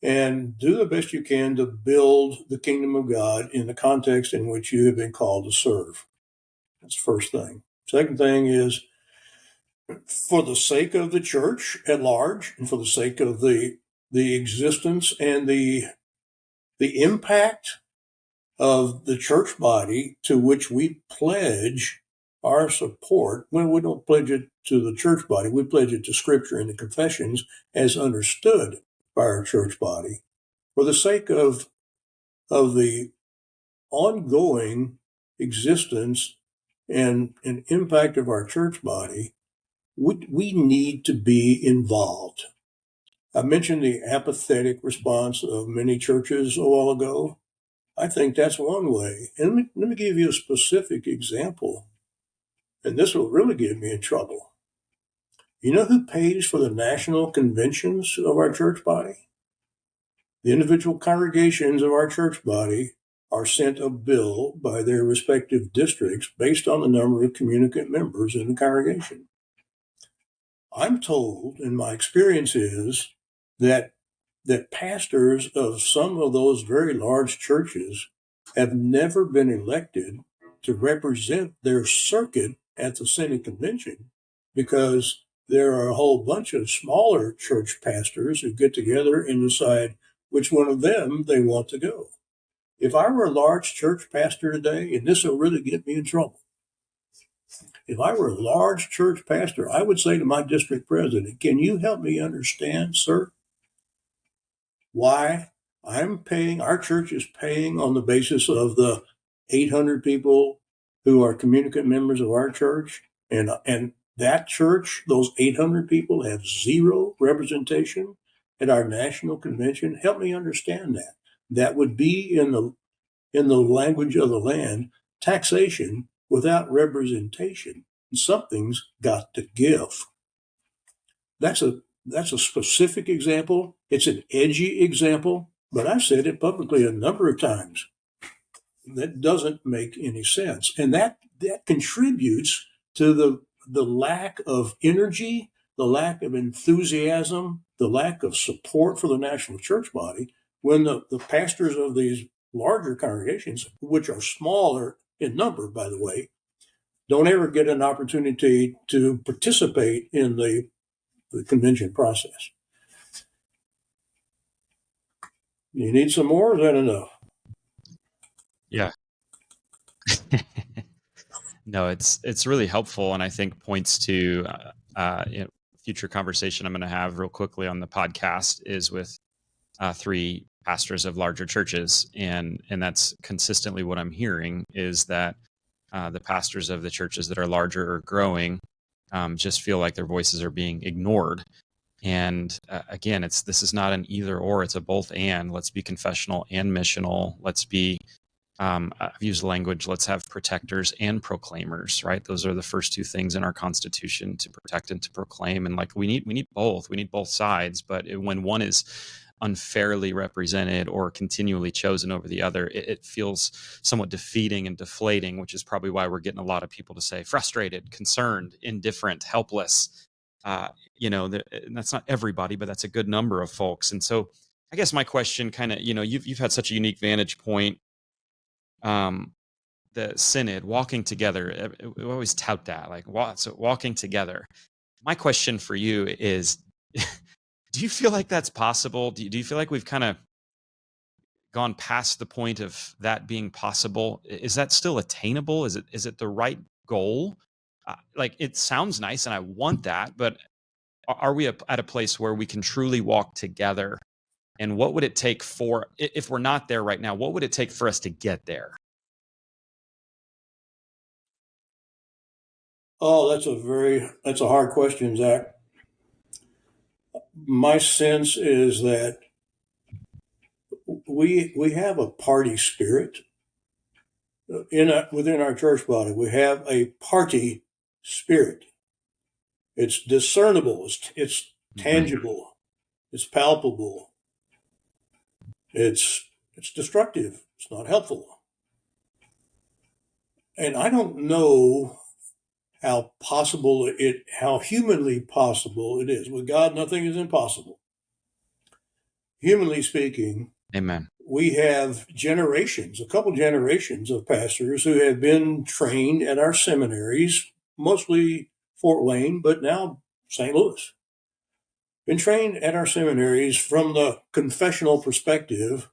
and do the best you can to build the kingdom of God in the context in which you have been called to serve. That's the first thing. Second thing is, for the sake of the church at large, and for the sake of the existence and the impact of the church body to which we pledge our support. When we don't pledge it to the church body, we pledge it to Scripture and the confessions as understood by our church body. For the sake of the ongoing existence and impact of our church body, we need to be involved. I mentioned the apathetic response of many churches a while ago. I think that's one way. And let me give you a specific example, and this will really get me in trouble. You know who pays for the national conventions of our church body? The individual congregations of our church body are sent a bill by their respective districts based on the number of communicant members in the congregation. I'm told, and my experience is, that pastors of some of those very large churches have never been elected to represent their circuit at the Synod Convention because there are a whole bunch of smaller church pastors who get together and decide which one of them they want to go. If I were a large church pastor today, and this will really get me in trouble, if I were a large church pastor, I would say to my district president, can you help me understand, sir, why our church is paying on the basis of the 800 people who are communicant members of our church, and that church, those 800 people have zero representation at our national convention. Help me understand that. That would be in the language of the land, taxation without representation. Something's got to give. That's a specific example. It's an edgy example, but I've said it publicly a number of times. That doesn't make any sense. And that contributes to the lack of energy, the lack of enthusiasm, the lack of support for the national church body when the pastors of these larger congregations, which are smaller in number, by the way, don't ever get an opportunity to participate in the convention process. You need some more, or is that enough? Yeah. No, it's really helpful, and I think points to future conversation I'm going to have real quickly on the podcast is with 3 pastors of larger churches, and that's consistently what I'm hearing is that the pastors of the churches that are larger or growing just feel like their voices are being ignored. And again, this is not an either or, it's a both and. Let's be confessional and missional. Let's be I've used language, let's have protectors and proclaimers, right? Those are the first 2 things in our Constitution, to protect and to proclaim. And like we need both. We need both sides. But when one is unfairly represented or continually chosen over the other, it feels somewhat defeating and deflating, which is probably why we're getting a lot of people to say frustrated, concerned, indifferent, helpless. That's not everybody, but that's a good number of folks. And so I guess my question kind of, you've had such a unique vantage point. The synod, walking together, we always tout that, like walking together. My question for you is, do you feel like that's possible? Do you feel like we've kind of gone past the point of that being possible? Is that still attainable? Is it the right goal? Like, it sounds nice and I want that, but are we at a place where we can truly walk together? And what would it take if we're not there right now, what would it take for us to get there? Oh, that's a hard question, Zach. My sense is that we have a party spirit within our church body. We have a party spirit. It's discernible. It's tangible. It's palpable. It's destructive. It's not helpful. And I don't know how humanly possible it is. With God, nothing is impossible. Humanly speaking, amen. We have a couple generations of pastors who have been trained at our seminaries, mostly Fort Wayne, but now St. Louis. Been trained at our seminaries from the confessional perspective,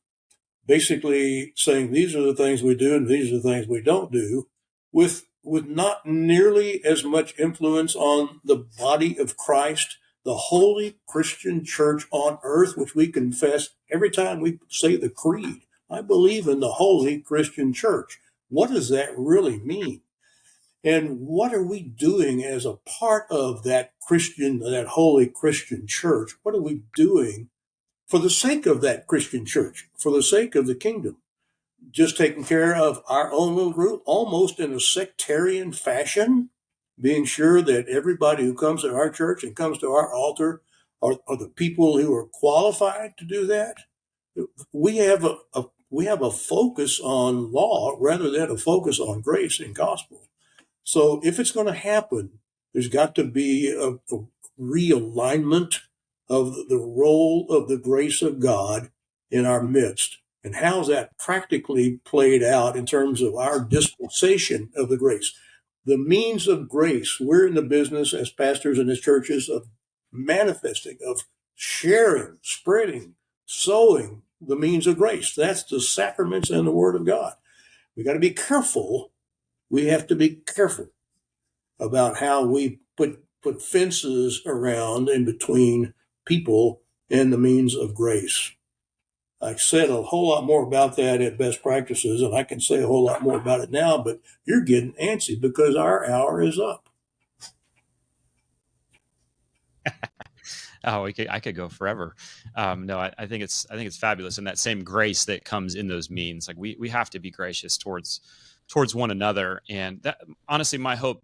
basically saying these are the things we do and these are the things we don't do, with not nearly as much influence on the body of Christ, the holy Christian church on earth, which we confess every time we say the creed. I believe in the holy Christian church. What does that really mean? And what are we doing as a part of that holy Christian church? What are we doing for the sake of that Christian church, for the sake of the kingdom? Just taking care of our own little group, almost in a sectarian fashion, being sure that everybody who comes to our church and comes to our altar are the people who are qualified to do that. We have a focus on law rather than a focus on grace and gospel. So if it's going to happen, there's got to be a realignment of the role of the grace of God in our midst. And how's that practically played out in terms of our dispensation of the grace? The means of grace, we're in the business as pastors and as churches of manifesting, of sharing, spreading, sowing the means of grace. That's the sacraments and the Word of God. We got to be careful. We have to be careful about how we put fences around in between people and the means of grace. I said a whole lot more about that at Best Practices, and I can say a whole lot more about it now, but you're getting antsy because our hour is up. Oh, I could go forever. No, I think it's fabulous, and that same grace that comes in those means. Like we have to be gracious towards one another, and that honestly, my hope,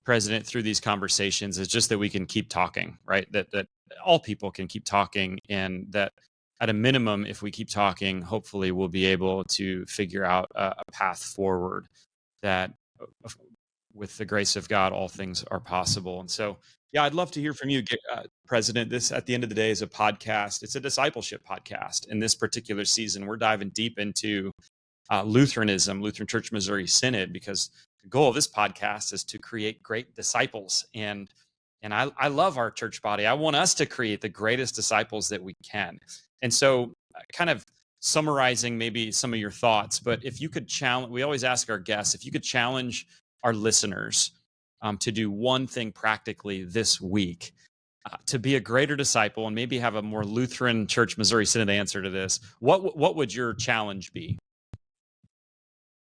President, through these conversations is just that we can keep talking, right? That all people can keep talking, and that at a minimum, if we keep talking, hopefully we'll be able to figure out a path forward that with the grace of God, all things are possible. And so, yeah, I'd love to hear from you, President. This, at the end of the day, is a podcast. It's a discipleship podcast. In this particular season, we're diving deep into Lutheranism, Lutheran Church Missouri Synod, because the goal of this podcast is to create great disciples. And I love our church body. I want us to create the greatest disciples that we can. And so, kind of summarizing maybe some of your thoughts, but if you could challenge, we always ask our guests, if you could challenge our listeners to do one thing practically this week to be a greater disciple and maybe have a more Lutheran Church Missouri Synod answer to this, what would your challenge be?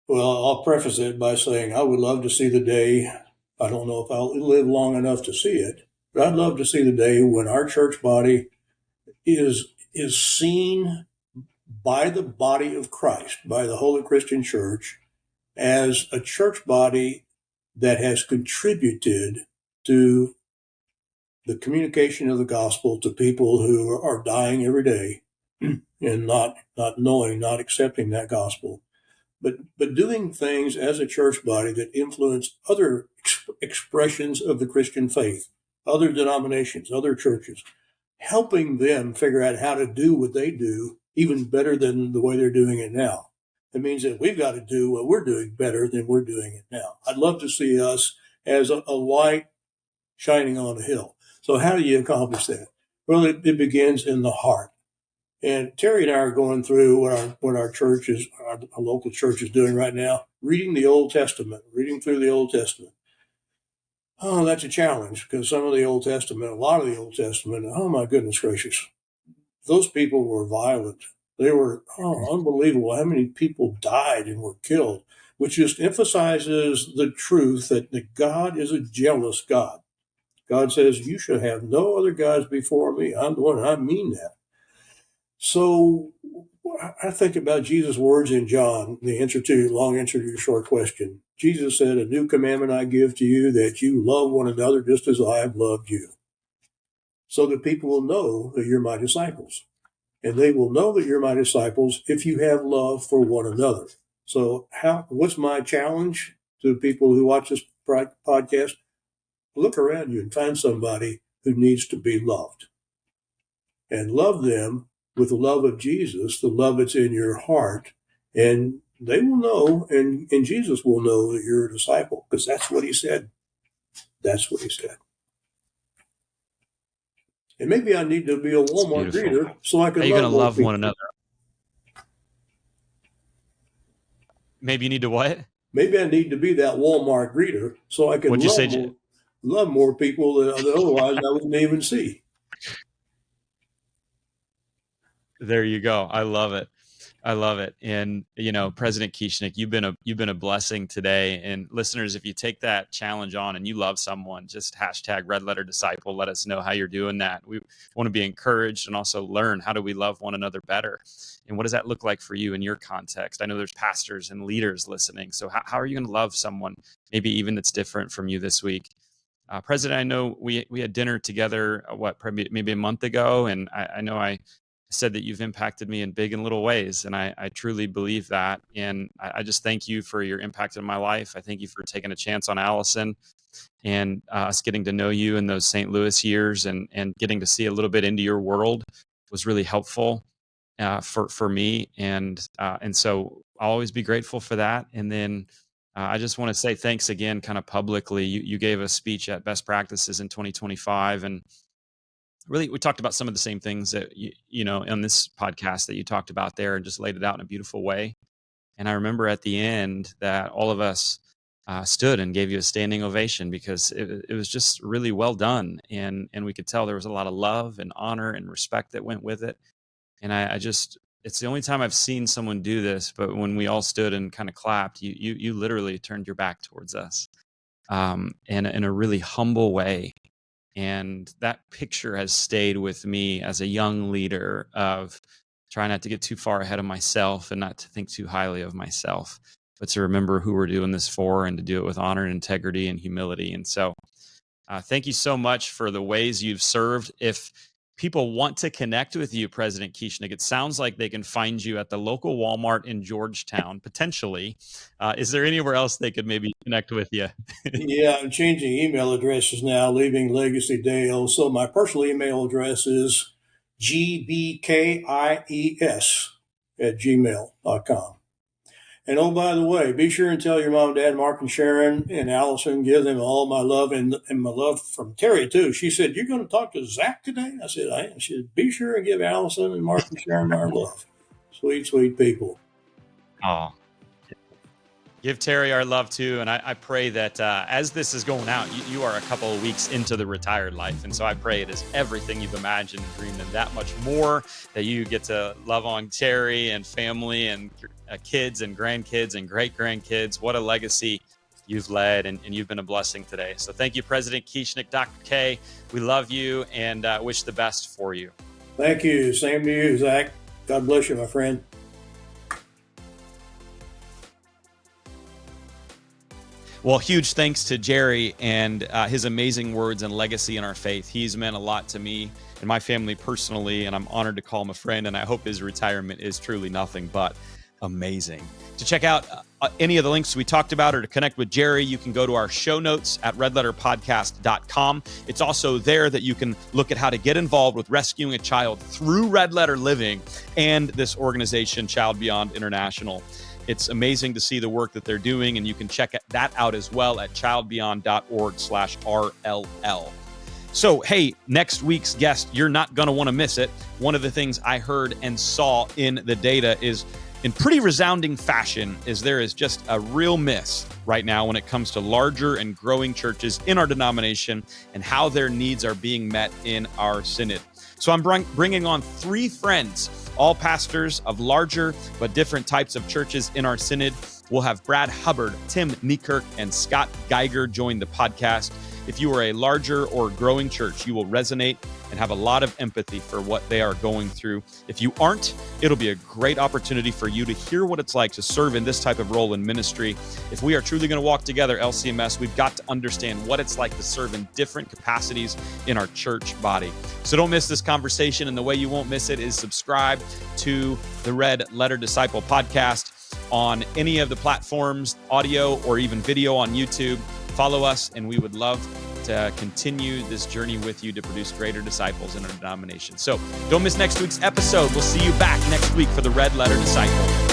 Well, I'll preface it by saying I would love to see the day. I don't know if I'll live long enough to see it, but I'd love to see the day when our church body is seen by the body of Christ, by the Holy Christian Church, as a church body that has contributed to the communication of the gospel to people who are dying every day and not knowing, not accepting that gospel, but doing things as a church body that influence other expressions of the Christian faith, other denominations, other churches, helping them figure out how to do what they do even better than the way they're doing it now. It means that we've got to do what we're doing better than we're doing it now. I'd love to see us as a light shining on a hill. So how do you accomplish that? Well, it begins in the heart. And Terry and I are going through what our church is, our local church is doing right now, reading the Old Testament, reading through the Old Testament. Oh, that's a challenge because some of the Old Testament, a lot of the Old Testament, oh my goodness gracious, those people were violent. They were unbelievable how many people died and were killed, which just emphasizes the truth that God is a jealous God. God says, you should have no other gods before me. I'm the one, I mean that. So I think about Jesus' words in John, long answer to your short question. Jesus said, a new commandment I give to you, that you love one another just as I have loved you. So that people will know that you're my disciples. And they will know that you're my disciples if you have love for one another. So what's my challenge to people who watch this podcast? Look around you and find somebody who needs to be loved. And love them with the love of Jesus, the love that's in your heart. And they will know, and Jesus will know that you're a disciple, because that's what he said. That's what he said. And maybe I need to be a Walmart greeter so I can love. Are you going to love people. one another? Maybe you need to what? Maybe I need to be that Walmart greeter so I can love more people that otherwise I wouldn't even see. There you go. I love it. I love it. And, President Kieschnick, you've been a blessing today. And listeners, if you take that challenge on and you love someone, just hashtag Red Letter Disciple. Let us know how you're doing that. We want to be encouraged and also learn, how do we love one another better? And what does that look like for you in your context? I know there's pastors and leaders listening. So how are you going to love someone, maybe even that's different from you this week? President, I know we had dinner together, maybe a month ago. And I know I said that you've impacted me in big and little ways. And I truly believe that. And I just thank you for your impact in my life. I thank you for taking a chance on Allison and us getting to know you in those St. Louis years and getting to see a little bit into your world was really helpful. for me, and so I'll always be grateful for that. And then I just want to say thanks again, kind of publicly. You gave a speech at Best Practices in 2025, and really we talked about some of the same things that you know on this podcast that you talked about there, and just laid it out in a beautiful way. And I remember at the end that all of us stood and gave you a standing ovation, because it was just really well done, and we could tell there was a lot of love and honor and respect that went with it. And I just, it's the only time I've seen someone do this, but when we all stood and kind of clapped, you literally turned your back towards us, in a really humble way. And that picture has stayed with me as a young leader of trying not to get too far ahead of myself and not to think too highly of myself, but to remember who we're doing this for and to do it with honor and integrity and humility. And so thank you so much for the ways you've served. If people want to connect with you, President Kieschnick, it sounds like they can find you at the local Walmart in Georgetown, potentially. Is there anywhere else they could maybe connect with you? Yeah, I'm changing email addresses now, leaving Legacy Dale. So my personal email address is gbkies@gmail.com. And oh, by the way, be sure and tell your mom, dad, Mark and Sharon and Allison, give them all my love and my love from Terry too. She said, "You're going to talk to Zach today?" I said, "I am." She said, "Be sure and give Allison and Mark and Sharon our love." Sweet, sweet people. Oh, give Terry our love too. And I pray that as this is going out, you are a couple of weeks into the retired life. And so I pray it is everything you've imagined and dreamed, and that much more, that you get to love on Terry and family and kids and grandkids and great grandkids. What a legacy you've led, and you've been a blessing today. So thank you, President Kieschnick, Dr. K. We love you and wish the best for you. Thank you. Same to you, Zach. God bless you, my friend. Well, huge thanks to Jerry and his amazing words and legacy in our faith. He's meant a lot to me and my family personally, and I'm honored to call him a friend, and I hope his retirement is truly nothing but amazing. To check out any of the links we talked about or to connect with Jerry, you can go to our show notes at redletterpodcast.com. It's also there that you can look at how to get involved with rescuing a child through Red Letter Living and this organization, Child Beyond International. It's amazing to see the work that they're doing, and you can check that out as well at childbeyond.org/RLL. So, hey, next week's guest, you're not going to want to miss it. One of the things I heard and saw in the data is, in pretty resounding fashion, is there is just a real miss right now when it comes to larger and growing churches in our denomination and how their needs are being met in our synod. So I'm bringing on 3 friends, all pastors of larger but different types of churches in our synod. We'll have Brad Hubbard, Tim Niekirk, and Scott Geiger join the podcast. If you are a larger or growing church, you will resonate and have a lot of empathy for what they are going through. If you aren't, it'll be a great opportunity for you to hear what it's like to serve in this type of role in ministry. If we are truly going to walk together, LCMS, we've got to understand what it's like to serve in different capacities in our church body. So don't miss this conversation, and the way you won't miss it is subscribe to the Red Letter Disciple podcast on any of the platforms, audio or even video on YouTube. Follow us, and we would love to continue this journey with you to produce greater disciples in our denomination. So don't miss next week's episode. We'll see you back next week for the Red Letter Disciple.